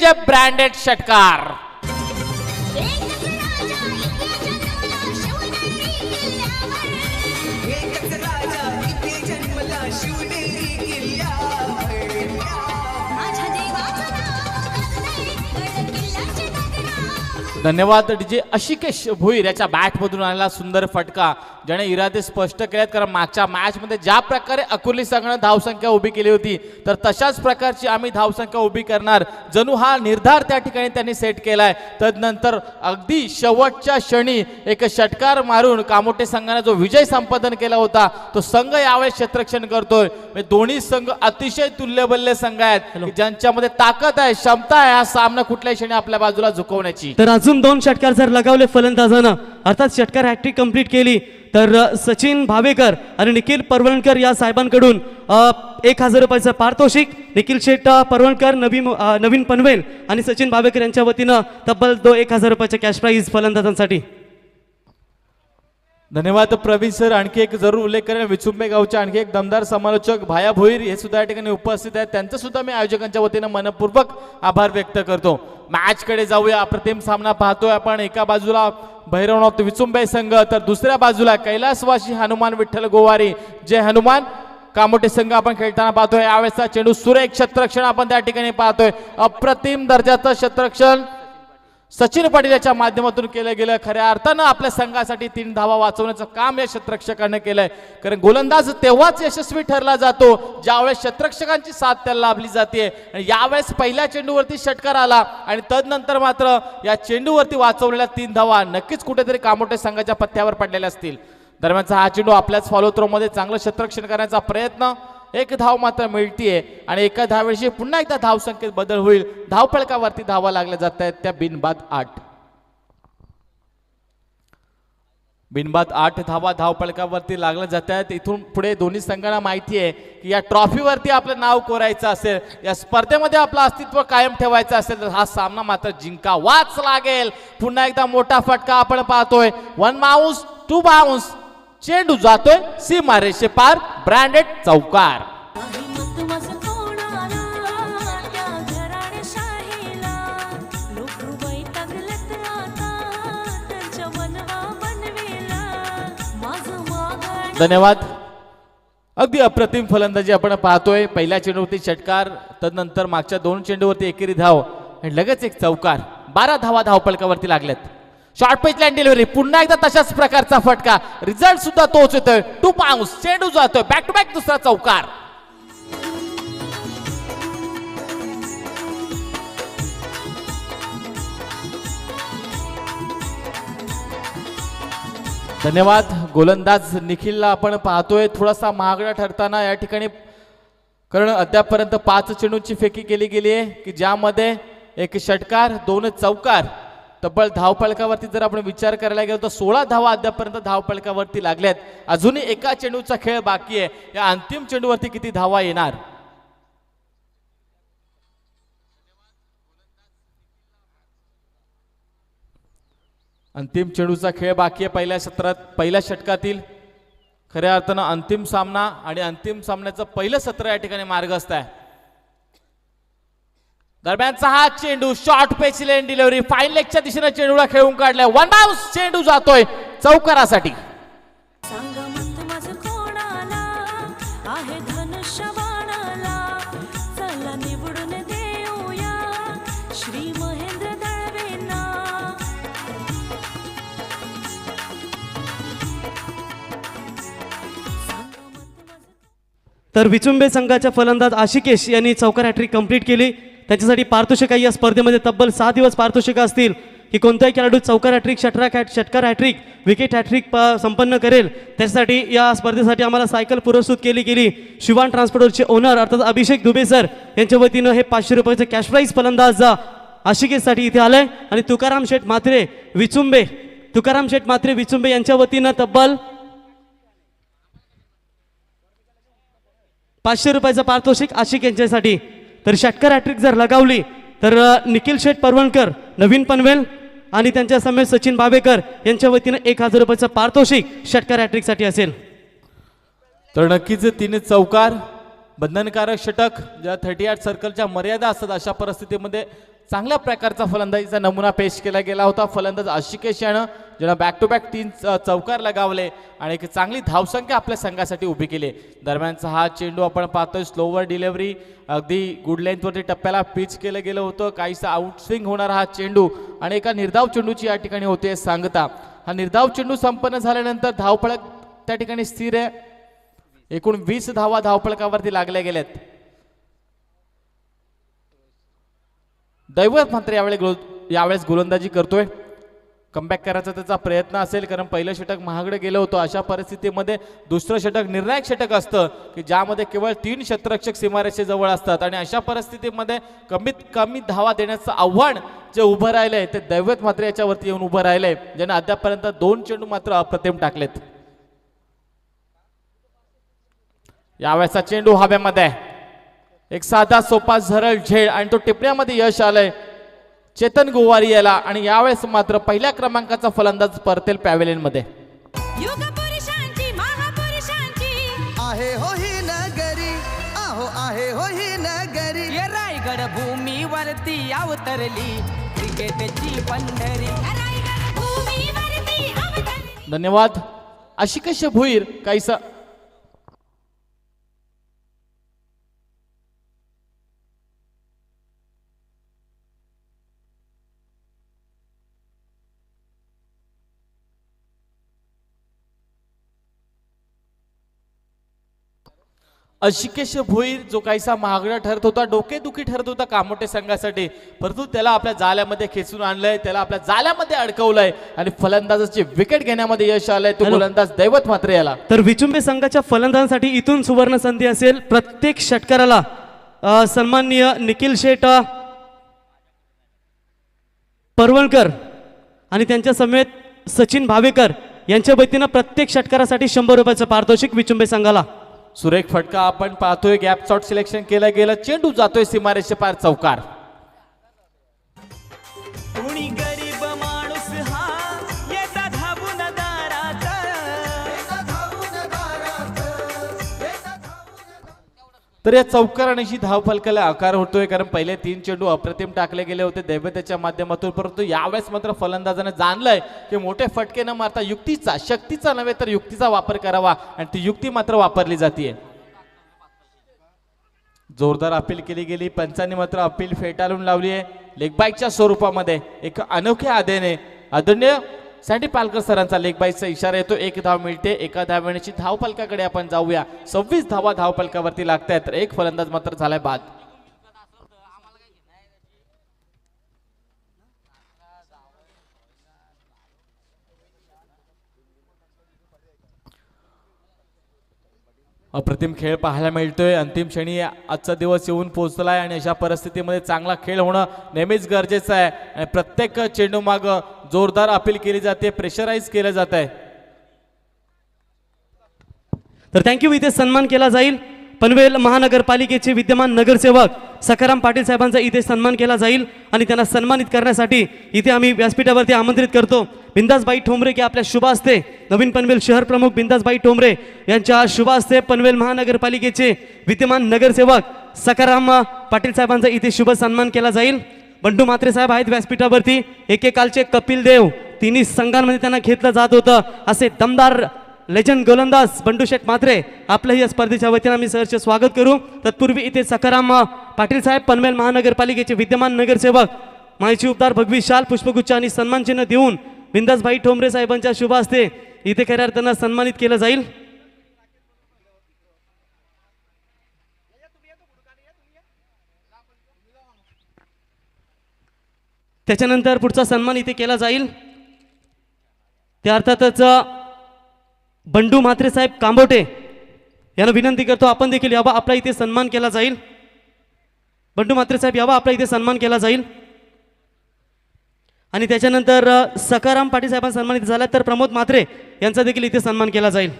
म्हणजे ब्रँडेड षटकार. धन्यवाद डीजे आशिकेश भोईर याच्या बॅटमधून आलेला सुंदर फटका ज्याने इरादे स्पष्ट केलेत. कारण मागच्या मॅचमध्ये ज्या प्रकारे अकुर्ली संघाने धावसंख्या उभी केली होती तर तशाच प्रकारची आम्ही धावसंख्या उभी करणार जणू हा निर्धार त्या ठिकाणी त्यांनी सेट केलाय. तदनंतर अगदी शेवटच्या क्षणी एक षटकार मारून कामोटे संघाने जो विजय संपादन केला होता तो संघ यावेळेस क्षेत्ररक्षण करतोय. दोन्ही संघ अतिशय तुल्यबल्य संघ आहेत ज्यांच्यामध्ये ताकद आहे, क्षमता आहे हा सामना कुठल्याही क्षणी आपल्या बाजूला झुकवण्याची. तर अजून 2 षटकार जर लगावले फलंदाजानं अर्थात षटकार हॅट्रिक कंप्लीट केली तर सचिन भावेकर आणि निखिल परवणकर या साहेबांकडून 1000 रुपयाचं पारितोषिक, निखिल शेट परवणकर, नवीन पनवेल आणि सचिन भावेकर यांच्या वतीनं तब्बल 1000 रुपयाचे कॅश प्राइज फलंदाजांसाठी. धन्यवाद प्रवीण सर. आणखी एक जरूर उल्लेख करेन विचुंबे गावचे आणखी एक दमदार समालोचक भाया भोईर हे सुद्धा या ठिकाणी उपस्थित आहेत. त्यांचं सुद्धा मी आयोजकांच्या वतीनं मनपूर्वक आभार व्यक्त करतो. मॅच कडे जाऊया. अप्रतिम सामना पाहतोय आपण. एका बाजूला भैरवनाथ विचुंबे संघ तर दुसऱ्या बाजूला कैलासवासी हनुमान विठ्ठल गोवारी जय हनुमान कामोटे संघ आपण खेळताना पाहतोय. यावेळेसचा चेंडू सुरेख क्षेत्ररक्षण आपण त्या ठिकाणी पाहतोय. अप्रतिम दर्जाचं क्षेत्ररक्षण सचिन पाटील याच्या माध्यमातून केलं गेलं. खऱ्या अर्थानं आपल्या संघासाठी 3 धावा वाचवण्याचं काम या क्षेत्ररक्षकाने केलंय. कारण गोलंदाज तेव्हाच यशस्वी ठरला जातो ज्यावेळेस क्षेत्ररक्षकांची साथ त्याला लाभली जाते. यावेळेस पहिल्या चेंडूवरती षटकार आला आणि तदनंतर मात्र या चेंडूवरती वाचवलेल्या 3 धावा नक्कीच कुठेतरी कामोटे संघाच्या पथ्यावर पडलेल्या असतील. दरम्यानचा हा चेंडू आपल्याच फॉलो थ्रो मध्ये चांगलं क्षेत्ररक्षण करण्याचा प्रयत्न. 1 धाव मात्र मिळतीये आणि एका धावेशी पुन्हा एकदा धाव संख्येत बदल होईल. धावफलकावरती धावा लागल्या जात आहेत त्या बिनबाद 8. बिनबाद 8 धावा धावफलकावरती लागल्या जात आहेत. इथून पुढे दोन्ही संघांना माहिती आहे की या ट्रॉफीवरती आपलं नाव कोरायचं असेल, या स्पर्धेमध्ये आपलं अस्तित्व कायम ठेवायचं असेल तर हा सामना मात्र जिंकावाच लागेल. पुन्हा एकदा मोठा फटका आपण पाहतोय. 1 बाउन्स 2 बाउन्स चेंडू जातोय सीमारेषे पार. ब्रँडेड चौकार. धन्यवाद. अगदी अप्रतिम फलंदाजी आपण पाहतोय. पहिल्या चेंडूवरती षटकार, तदनंतर मागच्या 2 चेंडूवरती एकेरी धाव आणि लगेच एक चौकार. 12 धावा धावफलकावरती लागल्यात. शॉर्ट पिच लाईन डिलिव्हरी पुन्हा एकदा तशाच प्रकारचा फटका. रिझल्ट सुद्धा तोच येतोय. 2 बाउन्स चेंडू जातोय. बॅक टू बॅक दुसरा चौकार. धन्यवाद. गोलंदाज निखिलला आपण पाहतोय थोडासा महागडा ठरताना या ठिकाणी. कारण अद्यापपर्यंत 5 चेंडूंची फेकी केली गेली आहे की ज्यामध्ये 1 षटकार 2 चौकार. तब्बल धावफलकावरती जर आपण विचार करायला गेलो तर 16 धावा अद्यापर्यंत धावफलकावरती लागल्यात. अजूनही एका चेंडूचा खेळ बाकी आहे. या अंतिम चेंडूवरती किती धावा येणार. अंतिम चेंडूचा खेळ बाकी आहे पहिल्या सत्रात. पहिल्या षटकातील खऱ्या अर्थानं अंतिम सामना आणि अंतिम सामन्याचं पहिलं सत्र या ठिकाणी मार्गस्थ आहे. दरम्यानचा हा चेंडू short pitch line delivery fine लेगच्या दिशेने चेंडूला खेळून काढलाय. 1 बाउन्स चेंडू जातोय चौकारासाठी. तर विचुंबे संघाच्या फलंदाज आशिकेश यांनी चौकार हॅट्रिक कंप्लीट केली. त्याच्यासाठी पारितोषिक आहे या स्पर्धेमध्ये तब्बल 6 दिवस पारितोषिक असतील की कोणताही खेळाडू चौकार हॅट्रिक, षटकार हॅट्रिक, विकेट हॅट्रिक संपन्न करेल. त्यासाठी या स्पर्धेसाठी आम्हाला सायकल पुरस्कृत केली गेली. शिवान ट्रान्सपोर्टरचे ओनर अर्थात अभिषेक दुबे सर यांच्या वतीनं हे 500 रुपयाचं कॅश प्राइज फलंदाज आशिकेशसाठी इथे आलंय. आणि तुकाराम शेठ म्हात्रे विचुंबे यांच्या वतीनं तब्बल 500 रुपयाचं पारितोषिक आशिक यांच्यासाठी. तर षटकार हॅट्रिक जर लगावली तर निखिल शेठ परवणकर, नवीन पनवेल आणि त्यांच्या समेत सचिन बावेकर यांच्या वतीनं 1000 रुपयाचं पारितोषिक षटकार हॅट्रिकसाठी असेल. तर नक्कीच 3 चौकार बंधनकारक षटक ज्या 38 सर्कलच्या मर्यादा असतात अशा परिस्थितीमध्ये चांगल्या प्रकारचा फलंदाजीचा नमुना पेश केला गेला होता. फलंदाज आशिकेश यानं ज्यानं बॅक टू बॅक 3 चौकार लगावले आणि एक चांगली धावसंख्या आपल्या संघासाठी उभी केली. दरम्यानचा हा चेंडू आपण पाहतोय स्लोवर डिलिव्हरी अगदी गुड लेंथवरती टप्प्याला पिच केलं गेलं होतं. काहीसा आउटस्विंग होणारा हा चेंडू आणि एका निर्धाव चेंडूची या ठिकाणी होते सांगता. हा निर्धाव चेंडू संपन्न झाल्यानंतर धावफलक त्या ठिकाणी स्थिर आहे. एकूण 20 धावा धावफलकावरती लागल्या गेल्यात. दैवत मात्र यावेळेस गोलंदाजी करतोय. कमबॅक करायचा त्याचा प्रयत्न असेल कारण पहिलं षटक महागडे गेलं होतं. अशा परिस्थितीमध्ये दुसरं षटक निर्णायक षटक असतं की ज्यामध्ये केवळ 3 क्षेत्ररक्षक सीमारेषेजवळ असतात आणि अशा परिस्थितीमध्ये कमीत कमी धावा देण्याचं आव्हान जे उभं राहिलंय ते दैवत मात्र याच्यावरती येऊन उभं राहिलंय ज्याने अद्यापर्यंत 2 चेंडू मात्र अप्रतिम टाकलेत. यावेळेचा चेंडू हवेमध्ये एक साधा सोपा झरळ झेड आणि तो टिपण्यामध्ये यश आलंय चेतन गोवारी याला आणि यावेळेस मात्र पहिल्या क्रमांकाचा फलंदाज परतेल पॅव्हेलियन मध्ये. युग पुरुषांची महापुरुषांची आहे हो ही नगरी आहो आहे हो ही नगरी ये रायगड भूमीवरती अवतरली क्रिकेटची पंढरी. रायगड भूमीवरती अवतरली. धन्यवाद. आशिकेश भोईर काहीसा आशिकेश भोईर जो काहीसा महागडा ठरत होता, डोकेदुखी ठरत होता कामोटे संघासाठी, परंतु त्याला आपल्या जाल्यामध्ये खेचून आणलंय, त्याला आपल्या जाल्यामध्ये अडकवलंय आणि फलंदाजाची विकेट घेण्यामध्ये यश आलंय. तो गोलंदाज दैवत मात्र याला. तर विचुंबे संघाच्या फलंदाजांसाठी इथून सुवर्ण संधी असेल. प्रत्येक षटकाराला सन्माननीय निखिल शेठ परवणकर आणि त्यांच्या समेत सचिन भावेकर यांच्या वतीनं प्रत्येक षटकारासाठी 100 रुपयाचं पारितोषिक विचुंबे संघाला. सुरेख फटका आपण पाहतोय. गॅप शॉट सिलेक्शन केलं गेलं. चेंडू जातोय सीमारेषे पार चौकार. कुणी गरीब माणूस हा येता धावून दारात. तर या चौकारानेशी धाव फलकाला आकार होतोय कारण पहिले 3 चेंडू अप्रतिम टाकले गेले होते दैवतेच्या माध्यमातून, परंतु यावेळेस मात्र फलंदाजाने जाणलंय की मोठे फटके न मारता युक्तीचा, शक्तीचा नव्हे तर युक्तीचा वापर करावा आणि ती युक्ती मात्र वापरली जाते. जोरदार अपील केली गेली. पंचांनी मात्र अपील फेटाळून लावली आहे. लेग बाईकच्या स्वरूपामध्ये एक अनोख्या आदेने आदरणीय सँडी पालकर सरांचा लेग बाईकचा इशारा येतो. 1 धाव मिळते. एका धावेची धाव फलकाकडे आपण जाऊया. 26 धावा धाव फलकावरती लागतायत तर एक फलंदाज मात्र झालाय बाद. अप्रतिम खेळ पाहायला मिळतोय. अंतिम क्षणी आजचा दिवस येऊन पोहोचलाय आणि अशा परिस्थितीमध्ये चांगला खेळ होणं नेहमीच गरजेचं आहे आणि प्रत्येक चेंडू माग जोरदार अपील केली जाते, प्रेशराईज केलं जात आहे. तर थँक्यू. इथे सन्मान केला जाईल. पनवेल महानगरपालिकेचे विद्यमान नगरसेवक सखाराम पाटील साहेबांचा इथे सन्मान केला जाईल आणि त्यांना सन्मानित करण्यासाठी इथे आम्ही व्यासपीठावरती आमंत्रित करतो बिंदासबाई ठोंबरे की आपल्या शुभ हस्ते नवीन पनवेल शहर प्रमुख बिंदासबाई ठोंबरे यांच्या शुभ हस्ते पनवेल महानगरपालिकेचे विद्यमान नगरसेवक सखाराम पाटील साहेबांचा इथे शुभ सन्मान केला जाईल. बंडू म्हात्रे साहेब आहेत व्यासपीठावरती. एकेकालचे कपिल देव, तिन्ही संघांमध्ये त्यांना घेतलं जात होतं असे दमदार लेजंड गोलंदाज बंडू शेठ म्हात्रे आपल्याही या स्पर्धेच्या वतीनं आम्ही सहर्ष स्वागत करू. तत्पूर्वी इथे सखाराम पाटील साहेब पनवेल महानगरपालिकेचे विद्यमान नगरसेवक माहिती उपदार भगवी शाल पुष्पगुच्छ आणि सन्मानचिन्ह देऊन बिंदासबाई ठोंबरे साहेबांच्या शुभ हस्ते इथे खऱ्या अर्थानं सन्मानित केलं जाईल. त्याच्यानंतर पुढचा सन्मान इथे केला जाईल. त्या अर्थातच बंडू म्हात्रे साहेब कांबोटे यांना विनंती करतो आपण देखील यावा, आपला इथे सन्मान केला जाईल. बंडू म्हात्रे साहेब यावा, आपला इथे सन्मान केला जाईल. आणि त्याच्यानंतर सखाराम पाटील साहेबांना सन्मानित झाला तर प्रमोद म्हात्रे यांचा देखील इथे सन्मान केला जाईल.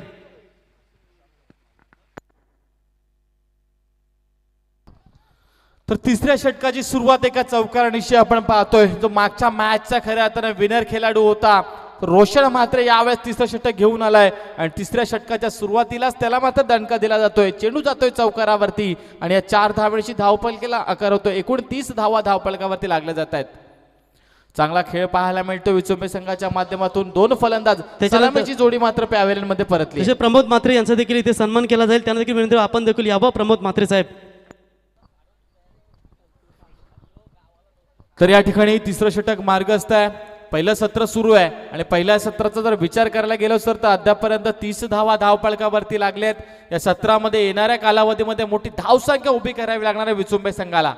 तर तिसऱ्या षटकाची सुरुवात एका चौकारानिशी आपण पाहतोय. जो मागच्या मॅचचा खऱ्या अर्थानं विनर खेळाडू होता रोशन मात्र यावेळेस तिसरं षटक घेऊन आलाय आणि तिसऱ्या षटकाच्या सुरुवातीलाच त्याला मात्र दणका दिला जातोय. चेंडू जातोय चौकारावरती आणि या 4 धावेची धावफलकीला आकार होतोय. एकूण 30 धावा धावफलकावरती लागल्या जात आहेत. चांगला खेळ पाहायला मिळतो विचुंबे संघाच्या माध्यमातून. 2 फलंदाज सलामीची जोडी मात्र पॅव्हेलियन मध्ये परतली. तसे प्रमोद म्हात्रे यांचा देखील इथे सन्मान केला जाईल. त्यांना देखील विनंती आपण देखील यावं प्रमोद म्हात्रे साहेब. तर या ठिकाणी तिसरं षटक मार्गस्थ आहे. पहिलं सत्र सुरू आहे आणि पहिल्या सत्राचा जर विचार करायला गेलो तर अद्यापर्यंत 30 धावा धावफलकावरती लागल्यात. या सत्रामध्ये येणाऱ्या कालावधीमध्ये मोठी धावसंख्या उभी करावी लागणार आहे विचुंबे संघाला.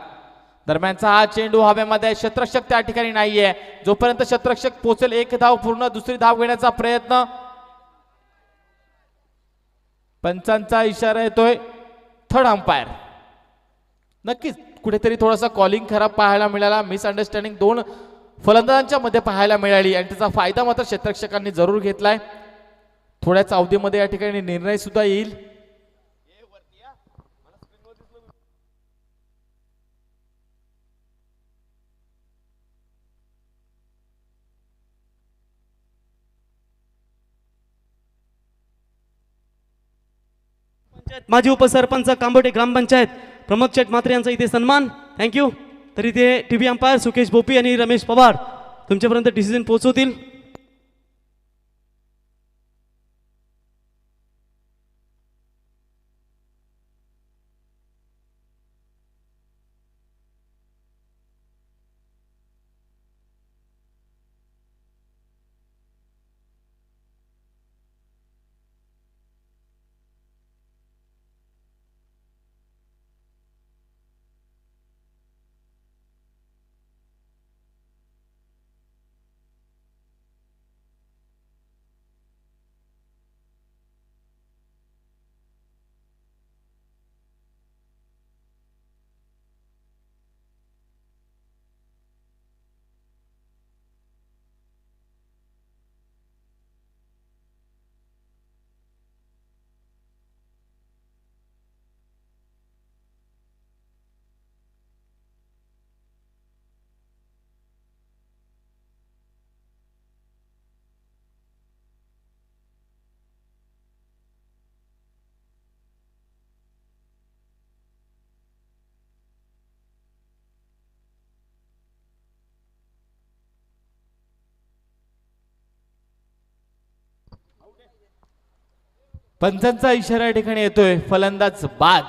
दरम्यानचा हा चेंडू हवेमध्ये शतरक्षक त्या ठिकाणी नाहीये. जोपर्यंत शतरक्षक पोहोचेल 1 धाव पूर्ण, दुसरी धाव घेण्याचा प्रयत्न. पंचांचा इशारा येतोय थर्ड अंपायर. नक्कीच कुठेतरी थोडासा कॉलिंग खराब पाहायला मिळाला. मिसअंडरस्टँडिंग 2 फलंदाजांच्या मध्ये पाहायला मिळाली आणि त्याचा फायदा मात्र क्षेत्ररक्षकांनी जरूर घेतलाय. थोड्याच अवधीमध्ये या ठिकाणी निर्णय सुद्धा येईल. माजी उपसरपंच कांबोटे ग्रामपंचायत प्रमोद शेठ म्हात्रे यांचा इथे सन्मान. थँक्यू. तर इथे टीव्ही अंपायर सुकेश बोपी आणि रमेश पवार तुमच्यापर्यंत डिसिजन पोहोचवतील. पंचांचा इशारा या ठिकाणी येतोय फलंदाज बाद.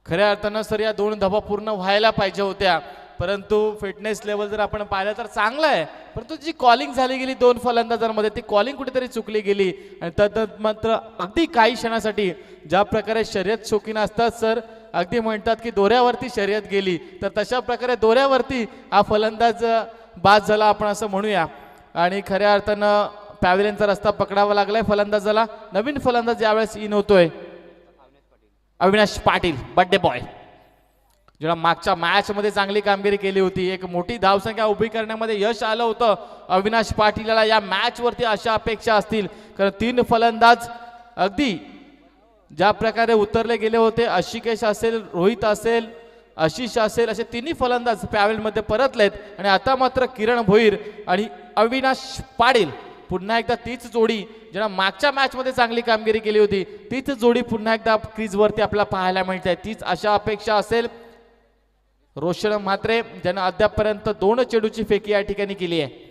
खऱ्या अर्थानं सर या 2 धावा पूर्ण व्हायला पाहिजे होत्या, परंतु फिटनेस लेवल जर आपण पाहिलं तर चांगलं आहे, परंतु जी कॉलिंग झाली गेली 2 फलंदाजांमध्ये ती कॉलिंग कुठेतरी चुकली गेली आणि तद्दत मात्र अगदी काही क्षणासाठी ज्या प्रकारे शर्यत शौकीन असतात सर, अगदी म्हणतात की दोऱ्यावरती शर्यत गेली, तर तशा प्रकारे दोऱ्यावरती हा फलंदाज बाद झाला आपण असं म्हणूया. आणि खऱ्या अर्थानं पॅव्हेलियनचा रस्ता पकडावा लागलाय फलंदाजाला. नवीन फलंदाज यावेळेस इन होतोय अविनाश पाटील, बर्थडे बॉय, जेव्हा मागच्या मॅच मध्ये चांगली कामगिरी केली होती, एक मोठी धावसंख्या उभी करण्यामध्ये यश आलं होतं अविनाश पाटीलला. या मॅच वरती अशा अपेक्षा असतील, कारण 3 फलंदाज अगदी ज्या प्रकारे उतरले गेले होते, आशिकेश असेल, रोहित असेल, आशिष असेल, असे 3 फलंदाज पॅव्हेलियनमध्ये परतलेत आणि आता मात्र किरण भोईर आणि अविनाश पाटील पुन्हा एकदा तीच जोडी, ज्यांना मागच्या मॅच मध्ये चांगली कामगिरी केली होती, तीच जोडी पुन्हा एकदा क्रीज वरती आपल्याला पाहायला मिळते. तीच अशा अपेक्षा असेल. रोशन म्हात्रे ज्यानं अद्यापर्यंत 2 चेंडूची फेकी या ठिकाणी केली आहे.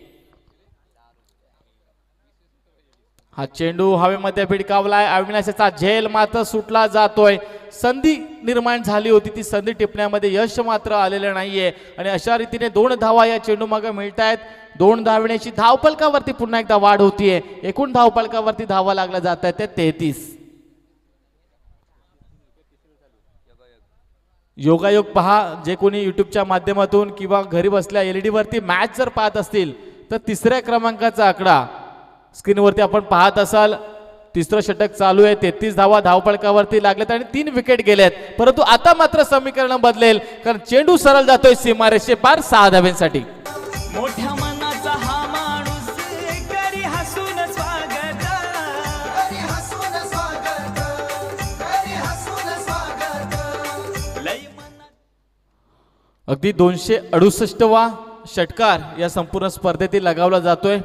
हा चेंडू हवेमध्ये भिडकावलाय. अविनाशाचा झेल मात्र सुटला जातोय. संधी निर्माण झाली होती, ती संधी टिपण्यामध्ये यश मात्र आलेलं नाहीये आणि अशा रीतीने 2 धावा या चेंडू मागे मिळत आहेत. 2 धावण्याची धावफलकावरती पुन्हा एकदा वाढ होतीये. एकूण धावफलकावरती धावा लागल्या जात आहेत 33. योगायोग पहा, जे कोणी युट्यूबच्या माध्यमातून किंवा घरी बसल्या LED वरती मॅच जर पाहत असतील तर 3ऱ्या क्रमांकाचा आकडा स्क्रीनवरती आपण पाहत असाल. 3रं षटक चालू आहे. 33 धावा धावफलकावरती लागल्यात आणि 3 विकेट गेल्यात. परंतु आता मात्र समीकरण बदलेल, कारण चेंडू सरळ जातोय सीमारेषे पार 6 धाव्यांसाठी. मोठ्या मनाचा हा माणूस करी हसून स्वागत, लई मनात. अगदी 268वा षटकार या संपूर्ण स्पर्धेतील लगावला जातोय.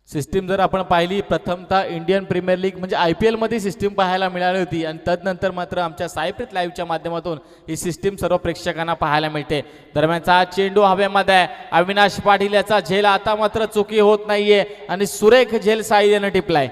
सिस्टीम जर आपण पाहिली प्रथमतः इंडियन प्रीमियर लीग म्हणजे IPL मध्ये सिस्टीम पाहायला मिळाली होती आणि तदनंतर मात्र आमच्या सायप्रीत लाईव्हच्या माध्यमातून ही सिस्टीम सर्व प्रेक्षकांना पाहायला मिळते. दरम्यानचा चेंडू हवेमध्ये आहे. अविनाश पाटील याचा झेल आता मात्र चुकी होत नाहीये आणि सुरेख झेल साईने टिपलाय.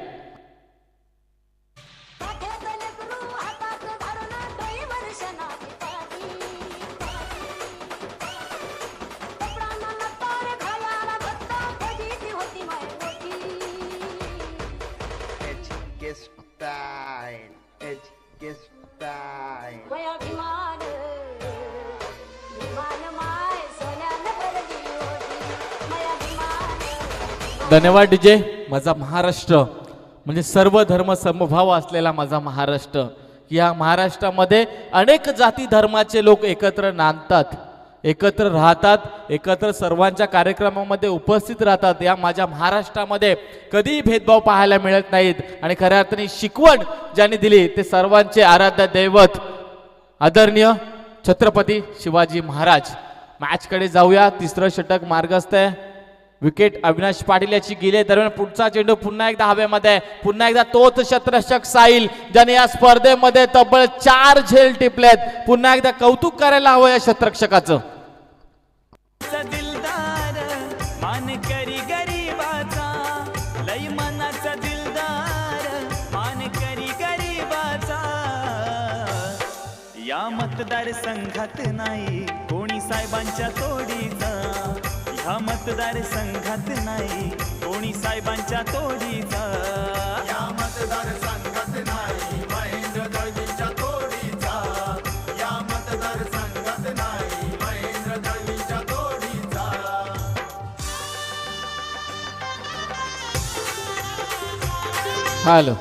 धन्यवाद डीजे. माझा महाराष्ट्र म्हणजे सर्व धर्म समभाव असलेला माझा महाराष्ट्र. या महाराष्ट्रामध्ये अनेक जाती धर्माचे लोक एकत्र नांदतात, एकत्र राहतात, एकत्र सर्वांच्या कार्यक्रमामध्ये उपस्थित राहतात. या माझ्या महाराष्ट्रामध्ये कधीही भेदभाव पाहायला मिळत नाहीत आणि खऱ्या अर्थाने शिकवण ज्यांनी दिली ते सर्वांचे आराध्य दैवत आदरणीय छत्रपती शिवाजी महाराज. मॅचकडे जाऊया. तिसरं षटक मार्गस्थ आहे. विकेट अविनाश पाटील याची गेली. दरम्यान पुढचा चेंडू पुन्हा एकदा हवेमध्ये. पुन्हा एकदा तोच शतरक्षक साहिल ज्याने या स्पर्धेमध्ये तब्बल 4 झेल टिपलेत. पुन्हा एकदा कौतुक करायला हवं या शतरक्षकाचं. दिलदार मानकरी गरीबाचा, लई मनाचा दिलदार मानकरी गरीबाचा. या मतदार संघात नाही कोणी साहेबांच्या तोडीचा. ह्या मतदार संघात नाही कोणी साहेबांच्या तोडीचा. या मतदार संघात नाही महेंद्र दळवींच्या तोडीचा. या मतदार संघात नाही महेंद्र दळवींच्या तोडीचा. हॅलो.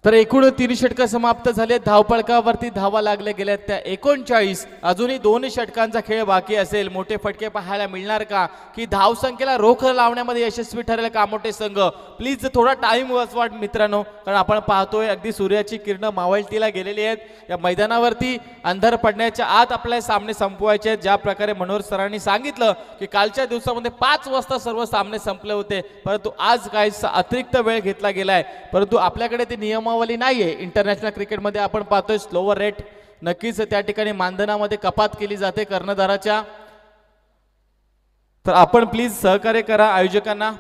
तर एकूण 3 षटकं समाप्त झाले. धावपळकावरती धावा लागल्या गेल्या त्या 39. अजूनही 2 षटकांचा खेळ बाकी असेल. मोठे फटके पाहायला मिळणार का की धावसंख्येला रोख लावण्यामध्ये यशस्वी ठरेल का मोठे संघ? प्लीज थोडा टाइम वाचवा मित्रांनो, कारण आपण पाहतोय अगदी सूर्याची किरण मावळतीला गेलेली आहेत. या मैदानावरती अंधार पडण्याच्या आत आपल्याला सामने संपवायचे आहेत. ज्या प्रकारे मनोहर सरांनी सांगितलं की कालच्या दिवसामध्ये 5 वाजता सर्व सामने संपले होते, परंतु आज काही अतिरिक्त वेळ घेतला गेलाय. परंतु आपल्याकडे ती नियमावली नाहीये. इंटरनॅशनल क्रिकेटमध्ये आपण पाहतोय स्लोवर रेट. नक्कीच त्या ठिकाणी मानधनामध्ये कपात केली जाते कर्णधाराच्या. तर आपण प्लीज सहकार्य करा आयोजकांना.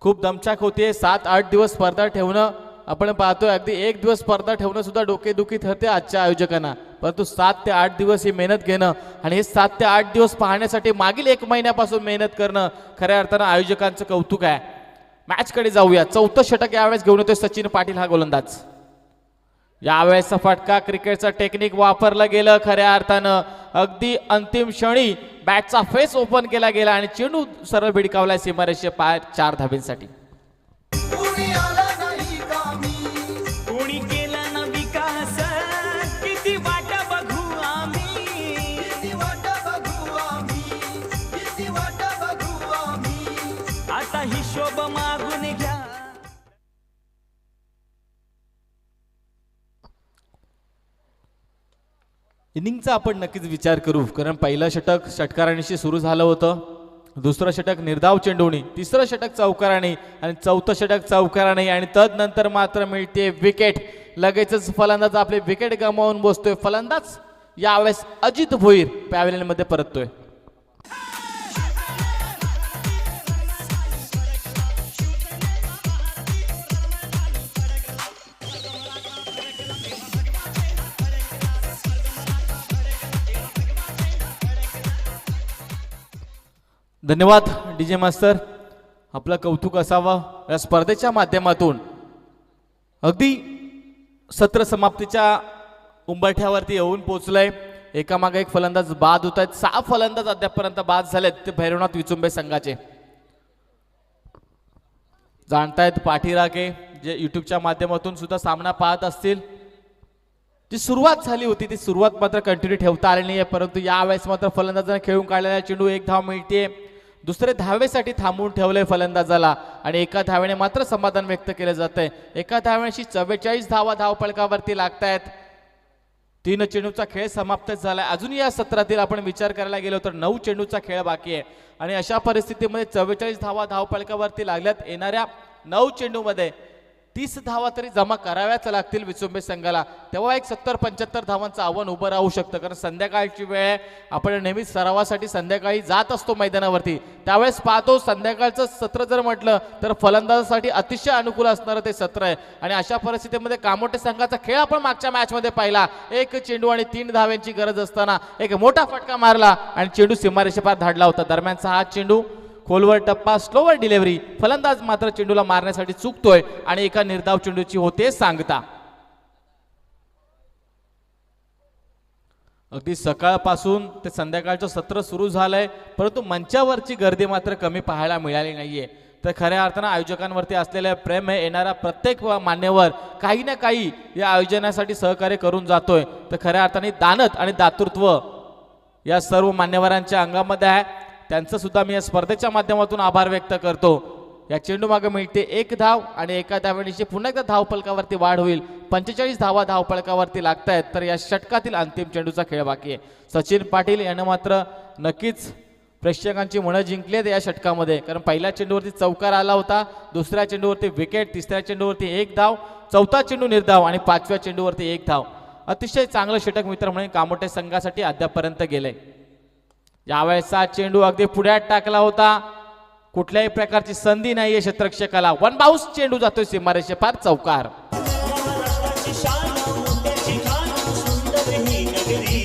खूप दमछाक होते. 7-8 दिवस स्पर्धा ठेवणं आपण पाहतोय. अगदी 1 दिवस स्पर्धा ठेवणं सुद्धा डोकेदुखी ठरते आजच्या आयोजकांना. परंतु 7 ते 8 दिवस ही मेहनत घेणं आणि हे 7 ते 8 दिवस पाहण्यासाठी मागील 1 महिन्यापासून मेहनत करणं खऱ्या अर्थानं आयोजकांचं कौतुक आहे. मॅचकडे जाऊया. 4थं षटक यावेळेस घेऊन येतोय सचिन पाटील हा गोलंदाज. यावेळेसचा फटका क्रिकेटचं टेक्निक वापरलं गेलं. खऱ्या अर्थानं अगदी अंतिम क्षणी बॅटचा फेस ओपन केला गेला आणि चेंडू सरळ भिडकावला सीमारेषे पार 4 धाबींसाठी. कोणी केला ना विकास, किती वाट बघू आम्ही. किती वाट बघू आम्ही. किती वाट बघू आम्ही. आता हिशोब मागून घ्या. इनिंगचा आपण नक्कीच विचार करू, कारण पहिलं षटक षटकारांशी सुरू झालं होतं. दुसरं षटक निर्धाव चेंडूनी, तिसरं षटक चौकाराने आणि 4थं षटक चौकाराने आणि तदनंतर मात्र मिळते विकेट. लगेचच फलंदाज आपले विकेट गमावून बसतोय. फलंदाज यावेळेस अजित भोईर पॅव्हेलियन मध्ये परततोय. धन्यवाद डीजे मास्तर. आपलं कौतुक असावं या स्पर्धेच्या माध्यमातून. अगदी सत्र समाप्तीच्या उंबरठ्यावरती येऊन पोहोचलंय. एकामागे एक फलंदाज बाद होत आहेत. 6 फलंदाज अद्यापपर्यंत बाद झालेत ते भैरवनाथ विचुंबे संघाचे. जाणतायत पाठीराखे जे युट्यूबच्या माध्यमातून सुद्धा सामना पाहत असतील. जी सुरुवात झाली होती ती सुरुवात मात्र कंटिन्यू ठेवता आली नाहीये, परंतु यावेळेस मात्र फलंदाजाने खेळून काढलेला चेंडू 1 धाव मिळते. दुसरे धावेसाठी थांबवून ठेवलंय फलंदाजाला आणि एका धावेने मात्र समाधान व्यक्त केलं जातंय. एका धावेशी 44 धावा धावफलकावरती लागतायत. 3 चेंडूचा खेळ समाप्त झालाय. अजून या सत्रातील आपण विचार करायला गेलो तर 9 चेंडूचा खेळ बाकी आहे आणि अशा परिस्थितीमध्ये 44 धावा धावफलकावरती लागल्यात. येणाऱ्या 9 चेंडूमध्ये 30 धावा तरी जमा कराव्याच लागतील विचुंबे संघाला. तेव्हा एक 70-75 धावांचं आव्हान उभं राहू शकतं. कारण संध्याकाळची वेळ आहे. आपण नेहमीच सरावासाठी संध्याकाळी जात असतो मैदानावरती. त्यावेळेस पाहतो संध्याकाळचं सत्र जर म्हटलं तर फलंदाजासाठी अतिशय अनुकूल असणारं ते सत्र आहे. आणि अशा परिस्थितीमध्ये कामोटे संघाचा खेळ आपण मागच्या मॅचमध्ये पाहिला. 1 चेंडू आणि 3 धाव्यांची गरज असताना एक मोठा फटका मारला आणि चेंडू सीमारेषेपार धाडला होता. दरम्यानचा हा चेंडू खोलवर टप्पा, स्लोवर डिलिव्हरी. फलंदाज मात्र चेंडूला मारण्यासाठी चुकतोय आणि एका निर्धाव चेंडूची होते सांगता. अगदी सकाळपासून ते संध्याकाळचं सत्र सुरू झालंय परंतु मंचावरची गर्दी मात्र कमी पाहायला मिळाली नाहीये. तर खऱ्या अर्थानं आयोजकांवरती असलेलं प्रेम हे येणारा प्रत्येक मान्यवर काही ना काही या आयोजनासाठी सहकार्य करून जातोय. तर खऱ्या अर्थाने दानत आणि दातृत्व या सर्व मान्यवरांच्या अंगामध्ये आहे. त्यांचं सुद्धा मी या स्पर्धेच्या माध्यमातून आभार व्यक्त करतो. या चेंडू मागे मिळते 1 धाव आणि एका धावेनिशी पुन्हा एकदा धावफलकावरती वाढ होईल. 45 धावा धावफलकावरती लागतायत. तर या षटकातील अंतिम चेंडूचा खेळ बाकी आहे. सचिन पाटील यानं मात्र नक्कीच प्रेक्षकांची मनं जिंकली आहेत या षटकामध्ये. कारण पहिल्या चेंडूवरती चौकार आला होता, दुसऱ्या चेंडूवरती विकेट, तिसऱ्या चेंडूवरती 1 धाव, चौथा चेंडू निर्धाव आणि 5व्या चेंडूवरती 1 धाव. अतिशय चांगलं षटक मित्र म्हणून कामोटे संघासाठी अद्यापर्यंत गेले. यावेळेचा चेंडू अगदी पुढ्यात टाकला होता. कुठल्याही प्रकारची संधी नाहीये क्षेत्ररक्षकाला. 1 बाउन्स चेंडू जातोय सीमारेषे पार, चौकार. महाराष्ट्राची शान मोत्याची खान सुंदर ही नगरी.